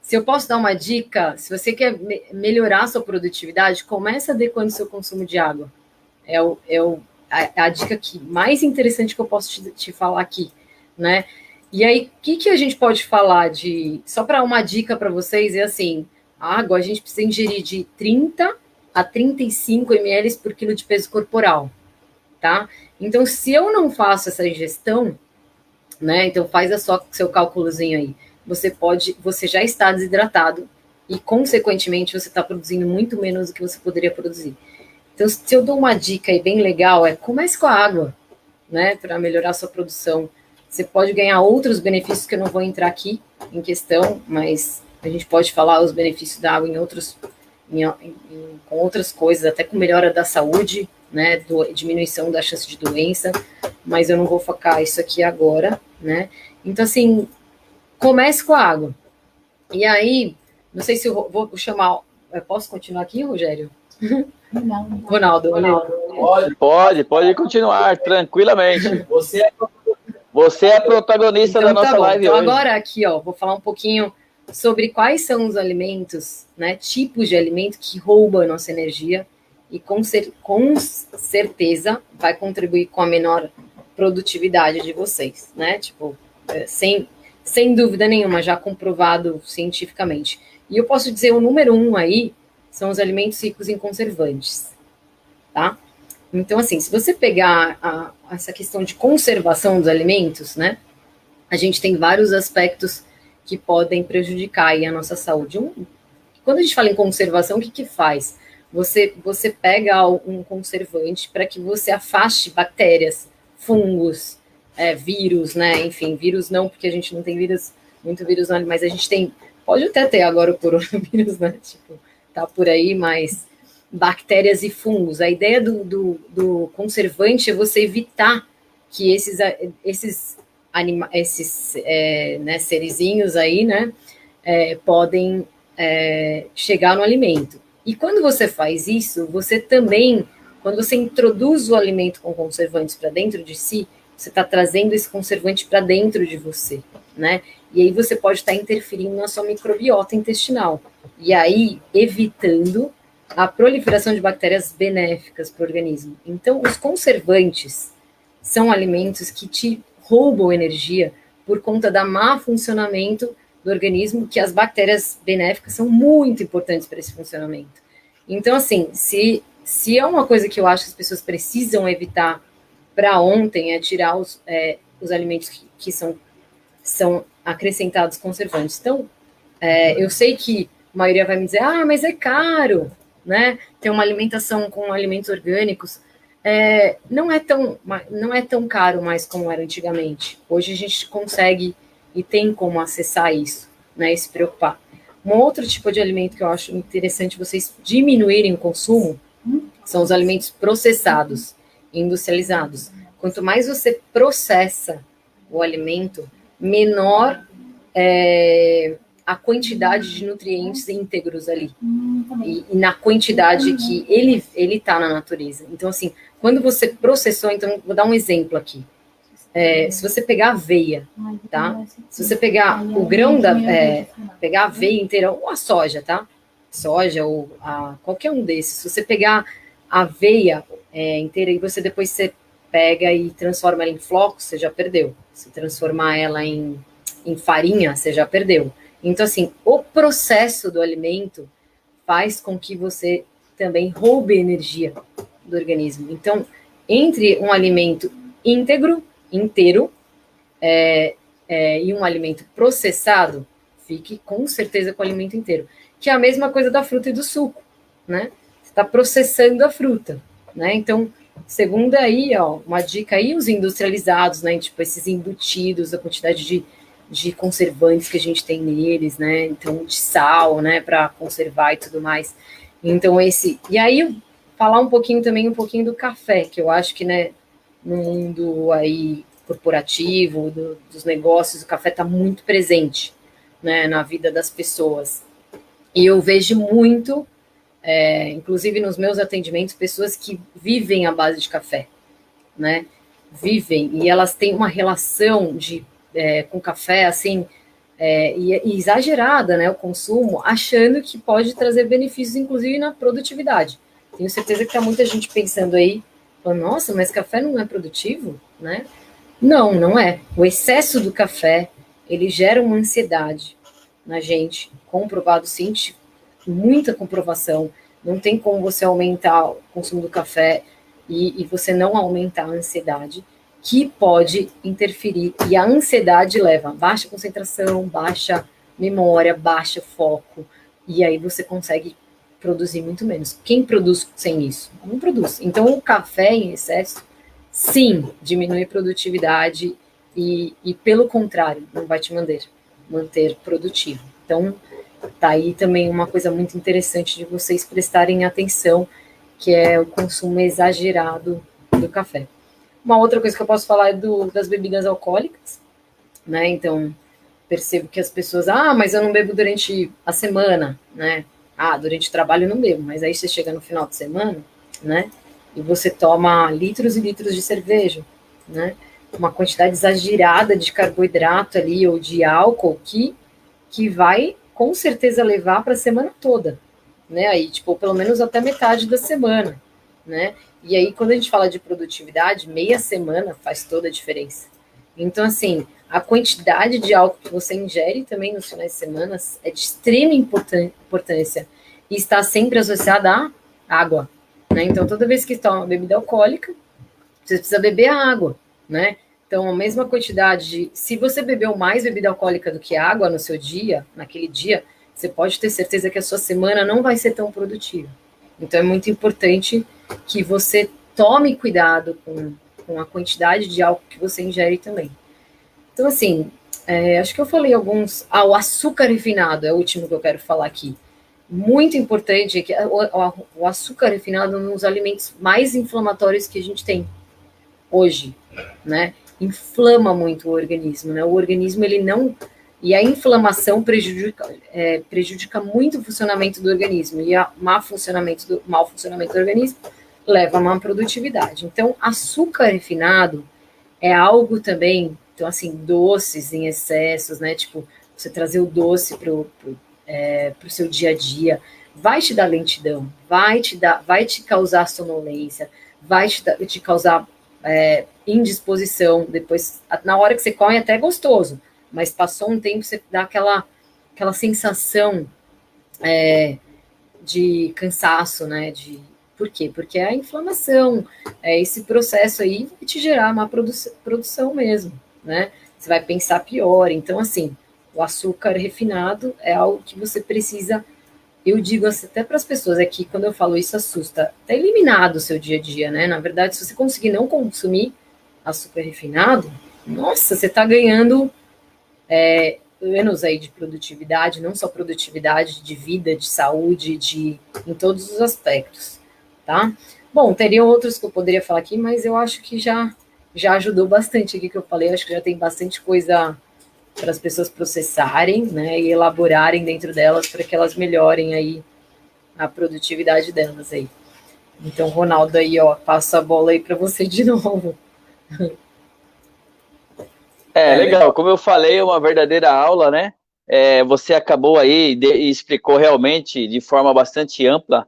Se eu posso dar uma dica, se você quer melhorar a sua produtividade, comece adequando o seu consumo de água. A dica mais interessante que eu posso te falar aqui, né? E aí, o que a gente pode falar só para uma dica para vocês, é assim, a água a gente precisa ingerir de 30 a 35 ml por quilo de peso corporal, tá? Então, se eu não faço essa ingestão, né, então faz seu cálculozinho aí, você já está desidratado e, consequentemente, você está produzindo muito menos do que você poderia produzir. Então, se eu dou uma dica aí bem legal, comece com a água, né, para melhorar a sua produção. Você pode ganhar outros benefícios que eu não vou entrar aqui em questão, mas a gente pode falar os benefícios da água com outras coisas, até com melhora da saúde, né, diminuição da chance de doença, mas eu não vou focar isso aqui agora, né. Então, assim, comece com a água. E aí, não sei se eu vou chamar... Eu posso continuar aqui, Rogério? Ronaldo. Pode continuar, tranquilamente. Você é a protagonista da nossa live então, hoje. Agora aqui, vou falar um pouquinho sobre quais são os alimentos, né, tipos de alimento que roubam a nossa energia e com certeza vai contribuir com a menor produtividade de vocês, né? Tipo, sem dúvida nenhuma, já comprovado cientificamente. E eu posso dizer o número 1 aí são os alimentos ricos em conservantes, tá? Então, assim, se você pegar essa questão de conservação dos alimentos, né, a gente tem vários aspectos que podem prejudicar aí a nossa saúde. Quando a gente fala em conservação, o que faz? Você pega um conservante para que você afaste bactérias, fungos, vírus, né? Enfim, vírus não, porque a gente não tem muito vírus, não, mas a gente tem, pode até ter agora o coronavírus, né? Tipo, tá por aí, mas bactérias e fungos. A ideia do conservante é você evitar que esses né, serizinhos aí, né, podem chegar no alimento. E quando você faz isso, você também, quando você introduz o alimento com conservantes para dentro de si, você está trazendo esse conservante para dentro de você, né? E aí você pode estar interferindo na sua microbiota intestinal. E aí, evitando a proliferação de bactérias benéficas para o organismo. Então, os conservantes são alimentos que te roubam energia por conta da má funcionamento do organismo, que as bactérias benéficas são muito importantes para esse funcionamento. Então, assim, se é uma coisa que eu acho que as pessoas precisam evitar para ontem, é tirar os alimentos que são acrescentados conservantes. Então, eu sei que a maioria vai me dizer, mas é caro, né? Ter uma alimentação com alimentos orgânicos. Não é tão caro mais como era antigamente. Hoje a gente consegue e tem como acessar isso, né, e se preocupar. Um outro tipo de alimento que eu acho interessante vocês diminuírem o consumo são os alimentos processados, industrializados. Quanto mais você processa o alimento, menor a quantidade de nutrientes íntegros ali. E na quantidade que ele está na natureza. Então, assim, quando você processou, então, vou dar um exemplo aqui. Se você pegar aveia, tá? Se você pegar o grão pegar a aveia inteira, ou a soja, tá? Soja ou qualquer um desses. Se você pegar a aveia inteira e você pega e transforma ela em flocos, você já perdeu. Se transformar ela em em farinha, você já perdeu. Então, assim, o processo do alimento faz com que você também roube energia do organismo. Então, entre um alimento íntegro, inteiro, e um alimento processado, fique com certeza com o alimento inteiro. Que é a mesma coisa da fruta e do suco, né? Você está processando a fruta, né? Então, segundo aí, ó, uma dica aí, os industrializados, né? Tipo, esses embutidos, a quantidade de conservantes que a gente tem neles, né? Então, de sal, né? Para conservar e tudo mais. Então, e aí, falar um pouquinho também, um pouquinho do café, que eu acho que, né, no mundo aí corporativo, dos negócios, o café está muito presente, né, na vida das pessoas. E eu vejo muito, inclusive nos meus atendimentos, pessoas que vivem à base de café, né? Vivem, e elas têm uma relação com café, assim, e exagerada, né, o consumo, achando que pode trazer benefícios, inclusive na produtividade. Tenho certeza que está muita gente pensando aí, falando, nossa, mas café não é produtivo, né? Não, não é. O excesso do café, ele gera uma ansiedade na gente, comprovado científico, muita comprovação. Não tem como você aumentar o consumo do café e você não aumentar a ansiedade, que pode interferir. E a ansiedade leva a baixa concentração, baixa memória, baixa foco, e aí você consegue produzir muito menos. Quem produz sem isso? Não produz. Então, o café em excesso, sim, diminui a produtividade e pelo contrário, não vai te manter produtivo. Então, tá aí também uma coisa muito interessante de vocês prestarem atenção, que é o consumo exagerado do café. Uma outra coisa que eu posso falar é das bebidas alcoólicas, né? Então, percebo que as pessoas, mas eu não bebo durante a semana, né? Durante o trabalho eu não bebo, mas aí você chega no final de semana, né? E você toma litros e litros de cerveja, né? Uma quantidade exagerada de carboidrato ali, ou de álcool, que vai, com certeza, levar para a semana toda, né? Aí, tipo, pelo menos até metade da semana, né? E aí, quando a gente fala de produtividade, meia semana faz toda a diferença. Então, assim, a quantidade de álcool que você ingere também nos finais de semana é de extrema importância e está sempre associada à água, né? Então, toda vez que toma uma bebida alcoólica, você precisa beber água, né? Então, a mesma quantidade se você bebeu mais bebida alcoólica do que água no seu dia, naquele dia, você pode ter certeza que a sua semana não vai ser tão produtiva. Então, é muito importante que você tome cuidado com a quantidade de álcool que você ingere também. Então, assim, acho que eu falei alguns... o açúcar refinado é o último que eu quero falar aqui. Muito importante que o açúcar refinado é um dos alimentos mais inflamatórios que a gente tem hoje, né? Inflama muito o organismo, né? O organismo, ele não... E a inflamação prejudica muito o funcionamento do organismo. E o mau funcionamento do organismo leva a má produtividade. Então, açúcar refinado é algo também... Então, assim, doces em excessos, né? Tipo, você trazer o doce para o seu dia a dia, vai te dar lentidão, vai te causar sonolência, vai te causar indisposição. Depois, na hora que você come, é até gostoso, mas passou um tempo, você dá aquela sensação de cansaço, né? Por quê? Porque a inflamação, esse processo aí vai te gerar uma produção mesmo, né? Você vai pensar pior. Então, assim, o açúcar refinado é algo que você precisa, eu digo até para as pessoas aqui, quando eu falo isso assusta, tá eliminado o seu dia a dia, né? Na verdade, se você conseguir não consumir açúcar refinado, nossa, você está ganhando anos aí de produtividade, não só produtividade de vida, de saúde, em todos os aspectos, tá? Bom, teriam outros que eu poderia falar aqui, mas eu acho que já ajudou bastante aqui que eu falei, eu acho que já tem bastante coisa para as pessoas processarem, né, e elaborarem dentro delas para que elas melhorem aí a produtividade delas aí. Então, Ronaldo, aí, ó, passo a bola aí para você de novo. Legal. Como eu falei, é uma verdadeira aula, né? Você acabou aí e explicou realmente de forma bastante ampla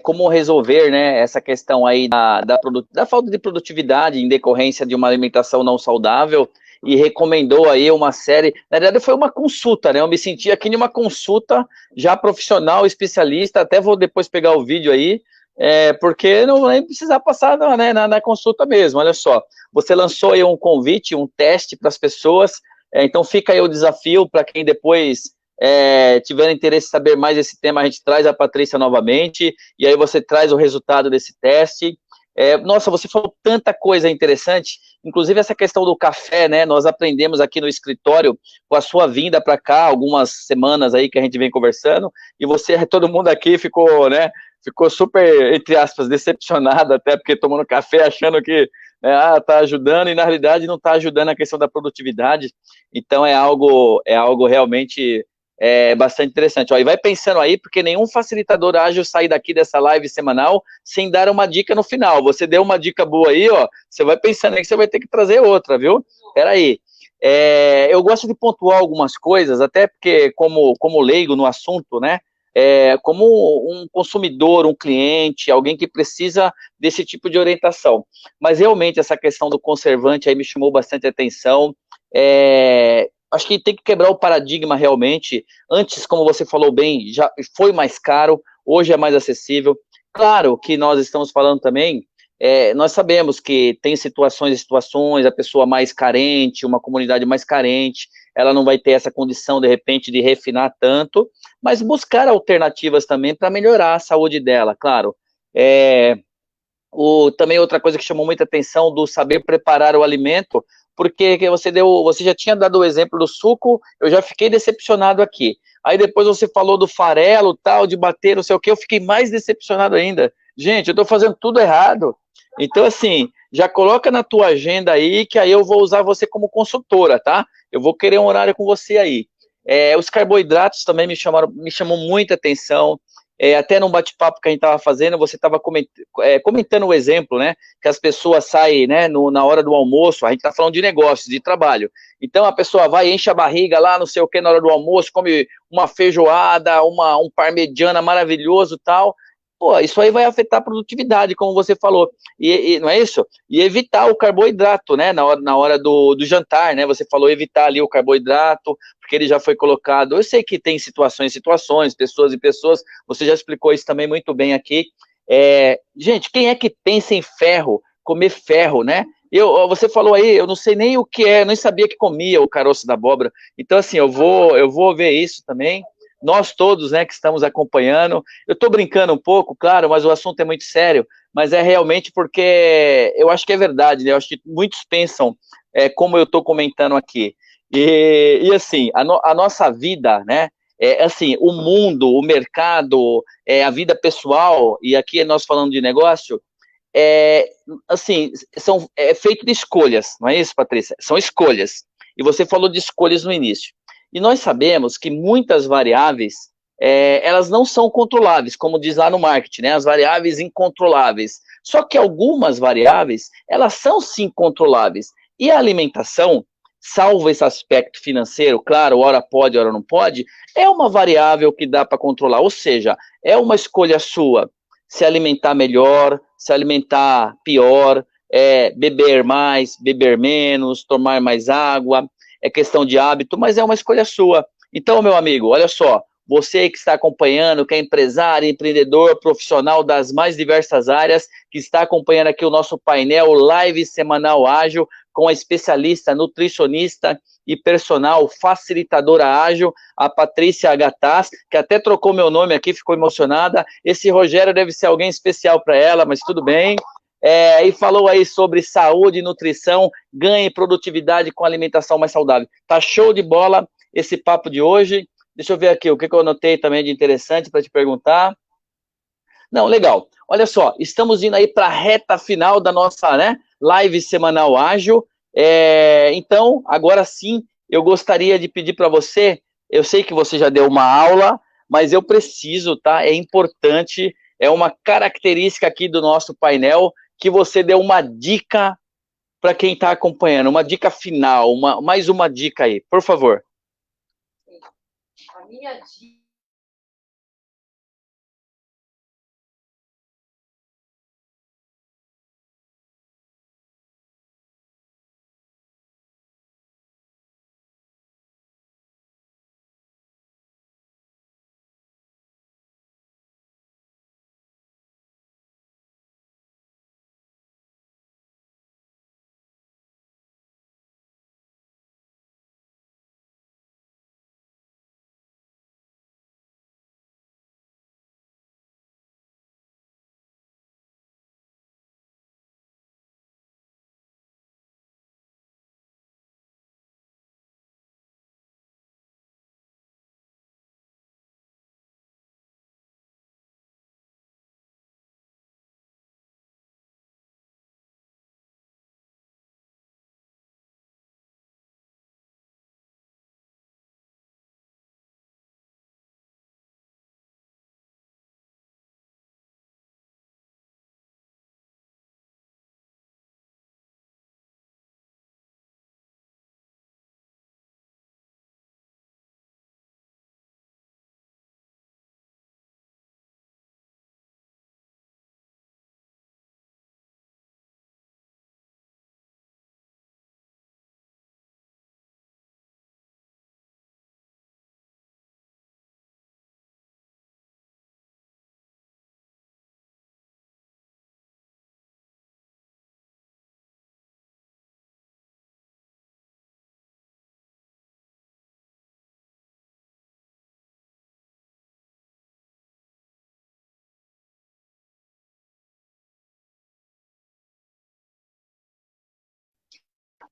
como resolver, né, essa questão aí da falta de produtividade em decorrência de uma alimentação não saudável. e recomendou aí uma série. Na verdade, foi uma consulta, né? Eu me senti aqui em uma consulta já profissional, especialista. Até vou depois pegar o vídeo aí, porque não vai precisar passar na consulta mesmo. Olha só, você lançou aí um convite, um teste para as pessoas. Então fica aí o desafio para quem depois tiver interesse em saber mais desse tema, a gente traz a Patrícia novamente, e aí você traz o resultado desse teste. Nossa, você falou tanta coisa interessante, inclusive essa questão do café, né? Nós aprendemos aqui no escritório, com a sua vinda para cá, algumas semanas aí que a gente vem conversando, e você, todo mundo aqui ficou, né? Ficou super, entre aspas, decepcionado, até porque tomando café achando que tá ajudando, e na realidade não está ajudando a questão da produtividade. Então é algo realmente bastante interessante. Ó, e vai pensando aí, porque nenhum facilitador ágil sai daqui dessa live semanal sem dar uma dica no final. Você deu uma dica boa aí, ó, você vai pensando aí que você vai ter que trazer outra, viu? Peraí. Eu gosto de pontuar algumas coisas, até porque, como leigo no assunto, né? Como um consumidor, um cliente, alguém que precisa desse tipo de orientação. Mas realmente essa questão do conservante aí me chamou bastante atenção. Acho que tem que quebrar o paradigma realmente. Antes, como você falou bem, já foi mais caro, hoje é mais acessível. Claro que nós estamos falando também, nós sabemos que tem situações e situações, a pessoa mais carente, uma comunidade mais carente, ela não vai ter essa condição, de repente, de refinar tanto, mas buscar alternativas também para melhorar a saúde dela, claro. Também outra coisa que chamou muita atenção do saber preparar o alimento, porque você já tinha dado o exemplo do suco, eu já fiquei decepcionado aqui. Aí depois você falou do farelo, tal, de bater, não sei o que, eu fiquei mais decepcionado ainda. Gente, eu estou fazendo tudo errado. Então, assim, já coloca na tua agenda aí, que aí eu vou usar você como consultora, tá? Eu vou querer um horário com você aí. Os carboidratos também me chamou muita atenção. Até num bate-papo que a gente estava fazendo, você estava comentando o exemplo, né? Que as pessoas saem, né, na hora do almoço, a gente está falando de negócios, de trabalho. Então a pessoa vai, enche a barriga lá, não sei o que, na hora do almoço, come uma feijoada, um parmegiana maravilhoso e tal. Pô, isso aí vai afetar a produtividade, como você falou. E não é isso? E evitar o carboidrato, né? Na hora do jantar, né? Você falou evitar ali o carboidrato, porque ele já foi colocado. Eu sei que tem situações, pessoas e pessoas, você já explicou isso também muito bem aqui. Gente, quem é que pensa em ferro, comer ferro, né? Você falou aí, eu não sei nem o que nem sabia que comia o caroço da abóbora. Então, assim, eu vou ver isso também. Nós todos, né, que estamos acompanhando. Eu estou brincando um pouco, claro, mas o assunto é muito sério. Mas é realmente porque eu acho que é verdade, né? Eu acho que muitos pensam como eu estou comentando aqui. E assim, a nossa vida, né? Assim, o mundo, o mercado, a vida pessoal, e aqui nós falando de negócio, assim, é feito de escolhas, não é isso, Patrícia? São escolhas. E você falou de escolhas no início. E nós sabemos que muitas variáveis, elas não são controláveis, como diz lá no marketing, né? As variáveis incontroláveis. Só que algumas variáveis, elas são sim controláveis. E a alimentação, salvo esse aspecto financeiro, claro, hora pode, hora não pode, é uma variável que dá para controlar. Ou seja, é uma escolha sua se alimentar melhor, se alimentar pior, beber mais, beber menos, tomar mais água, é questão de hábito, mas é uma escolha sua. Então, meu amigo, olha só, você que está acompanhando, que é empresário, empreendedor, profissional das mais diversas áreas, que está acompanhando aqui o nosso painel live semanal ágil com a especialista nutricionista e personal facilitadora ágil, a Patrícia Gataz, que até trocou meu nome aqui, ficou emocionada. Esse Rogério deve ser alguém especial para ela, mas tudo bem. E falou aí sobre saúde e nutrição, ganhe produtividade com alimentação mais saudável. Tá show de bola esse papo de hoje. Deixa eu ver aqui o que eu anotei também de interessante para te perguntar. Não, legal. Olha só, estamos indo aí para a reta final da nossa, né, live semanal ágil. Então, agora sim, eu gostaria de pedir para você, eu sei que você já deu uma aula, mas eu preciso, tá? É importante, é uma característica aqui do nosso painel, que você dê uma dica para quem está acompanhando, uma dica final, mais uma dica aí, por favor. A minha dica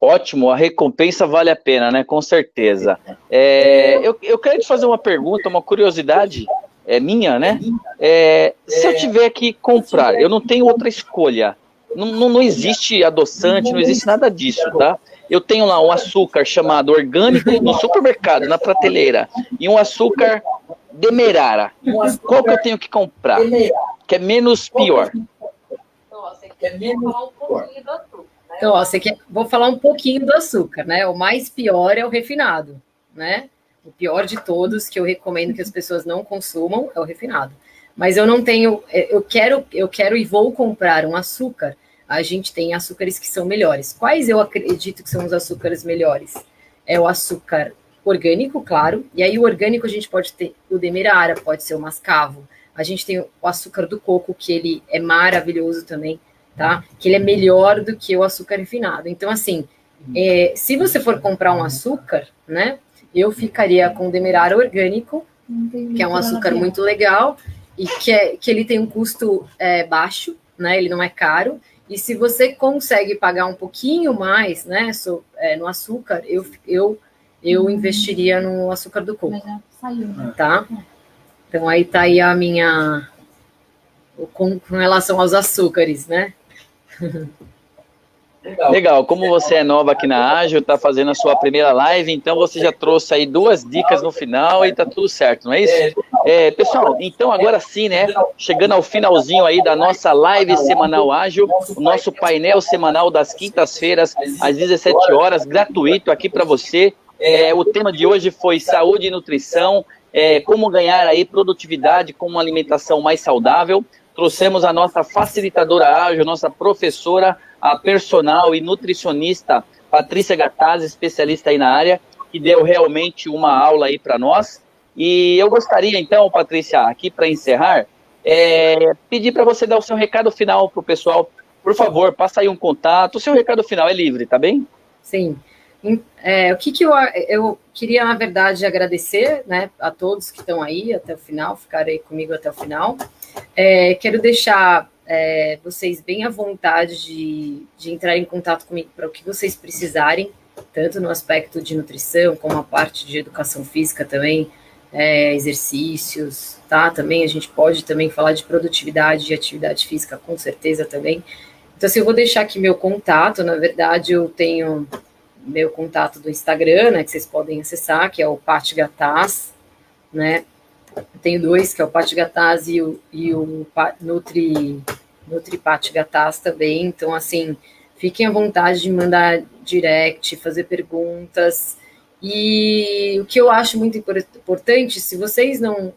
Ótimo, a recompensa vale a pena, né? Com certeza. Eu quero te fazer uma pergunta, uma curiosidade minha, né? Se eu tiver que comprar, eu não tenho outra escolha. Não existe adoçante, não existe nada disso, tá? Eu tenho lá um açúcar chamado orgânico no supermercado, na prateleira, e um açúcar demerara. Qual que eu tenho que comprar? Que é menos pior. Então, vou falar um pouquinho do açúcar, né? O mais pior é o refinado, né? O pior de todos, que eu recomendo que as pessoas não consumam, é o refinado. Mas eu não tenho, eu quero e vou comprar um açúcar. A gente tem açúcares que são melhores. Quais eu acredito que são os açúcares melhores? É o açúcar orgânico, claro. E aí o orgânico a gente pode ter o demerara, pode ser o mascavo. A gente tem o açúcar do coco, que ele é maravilhoso também, tá? Que ele é melhor do que o açúcar refinado. Então, assim, se você for comprar um açúcar, né? Eu ficaria com o demerara orgânico, que é um açúcar muito legal e que ele tem um custo baixo, né? Ele não é caro. E se você consegue pagar um pouquinho mais, né? No açúcar, eu investiria no açúcar do coco, tá? Então aí tá aí a minha com relação aos açúcares, né? Legal, como você é nova aqui na Ágil, está fazendo a sua primeira live, então você já trouxe aí 2 dicas no final e tá tudo certo, não é isso? Pessoal, então agora sim, né, chegando ao finalzinho aí da nossa live semanal Ágil, o nosso painel semanal das quintas-feiras, às 17 horas, gratuito aqui para você. O tema de hoje foi saúde e nutrição, como ganhar aí produtividade com uma alimentação mais saudável. Trouxemos a nossa facilitadora Ágil, nossa professora, a personal e nutricionista Patrícia Gattaz, especialista aí na área, que deu realmente uma aula aí para nós. E eu gostaria então, Patrícia, aqui para encerrar, pedir para você dar o seu recado final para o pessoal. Por favor, passa aí um contato. O seu recado final é livre, tá bem? Sim. O que eu queria, na verdade, agradecer, né, a todos que estão aí até o final, ficaram aí comigo até o final. Quero deixar vocês bem à vontade de entrar em contato comigo para o que vocês precisarem, tanto no aspecto de nutrição, como a parte de educação física também, exercícios, tá? Também a gente pode também falar de produtividade e atividade física, com certeza também. Então, assim, eu vou deixar aqui meu contato. Na verdade, eu tenho meu contato do Instagram, né, que vocês podem acessar, que é o Pat Gattaz, né? Eu tenho 2, que é o Pat Gattaz e o Nutri Pat Gattaz também. Então, assim, fiquem à vontade de mandar direct, fazer perguntas. E o que eu acho muito importante, se vocês não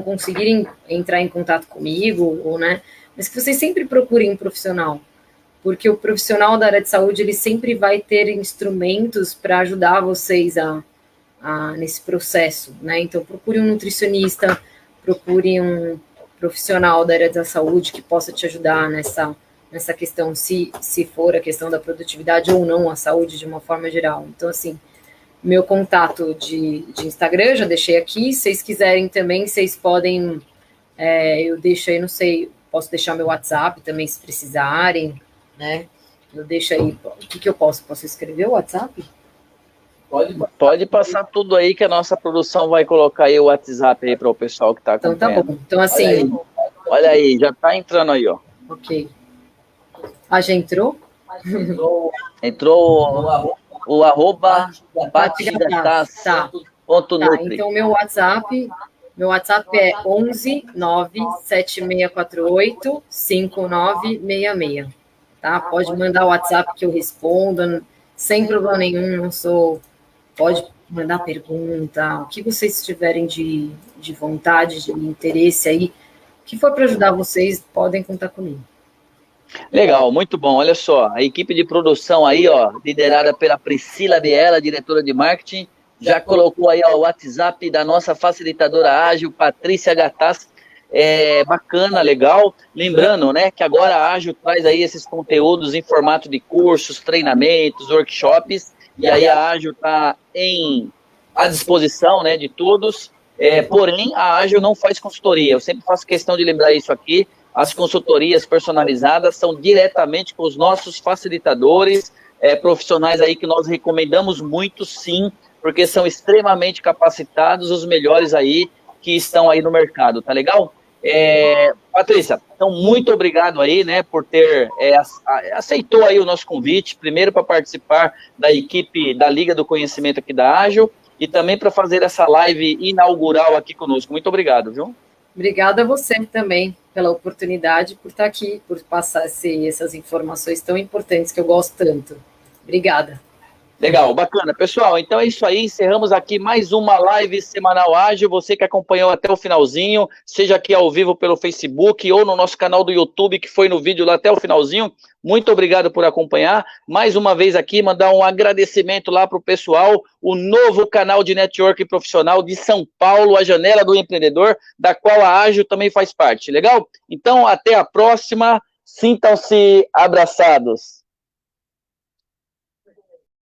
conseguirem entrar em contato comigo, né, mas que vocês sempre procurem um profissional, porque o profissional da área de saúde, ele sempre vai ter instrumentos para ajudar vocês nesse processo, né? Então, procure um nutricionista, procure um profissional da área da saúde que possa te ajudar nessa questão, se for a questão da produtividade ou não, a saúde de uma forma geral. Então, assim, meu contato de Instagram, já deixei aqui. Se vocês quiserem também, vocês podem, eu deixo aí, não sei, posso deixar meu WhatsApp também, se precisarem, né? Eu deixo aí, o que eu posso escrever o WhatsApp? Pode passar tudo aí que a nossa produção vai colocar aí o WhatsApp aí para o pessoal que está acompanhando. Então tá bom. Então assim... Olha aí, já está entrando aí, ó. Ok. Já entrou? Entrou o arroba patigatas.nutri. Tá, então meu WhatsApp é 11 97648 5966. Tá? Pode mandar o WhatsApp que eu respondo, sem problema nenhum, pode mandar pergunta, o que vocês tiverem de vontade, de interesse aí, o que for para ajudar vocês, podem contar comigo. Legal, muito bom. Olha só, a equipe de produção aí, ó, liderada pela Priscila Biela, diretora de marketing, já colocou aí ó, o WhatsApp da nossa facilitadora ágil, Patrícia Gattaz. Bacana, legal. Lembrando, né, que agora a Ágil traz aí esses conteúdos em formato de cursos, treinamentos, workshops, e aí a Ágil está à disposição, né, de todos. Porém, a Ágil não faz consultoria. Eu sempre faço questão de lembrar isso aqui. As consultorias personalizadas são diretamente com os nossos facilitadores, profissionais aí que nós recomendamos muito, sim, porque são extremamente capacitados, os melhores aí que estão aí no mercado, tá legal? Patrícia, então muito obrigado aí, né, por ter aceitou aí o nosso convite, primeiro para participar da equipe da Liga do Conhecimento aqui da Ágil e também para fazer essa live inaugural aqui conosco. Muito obrigado, viu? Obrigada a você também pela oportunidade, por estar aqui, por passar essas informações tão importantes que eu gosto tanto. Obrigada. Legal, bacana. Pessoal, então é isso aí, encerramos aqui mais uma live semanal ágil, você que acompanhou até o finalzinho, seja aqui ao vivo pelo Facebook ou no nosso canal do YouTube, que foi no vídeo lá até o finalzinho, muito obrigado por acompanhar, mais uma vez aqui, mandar um agradecimento lá para o pessoal, o novo canal de network profissional de São Paulo, a Janela do Empreendedor, da qual a Ágil também faz parte, legal? Então, até a próxima, sintam-se abraçados.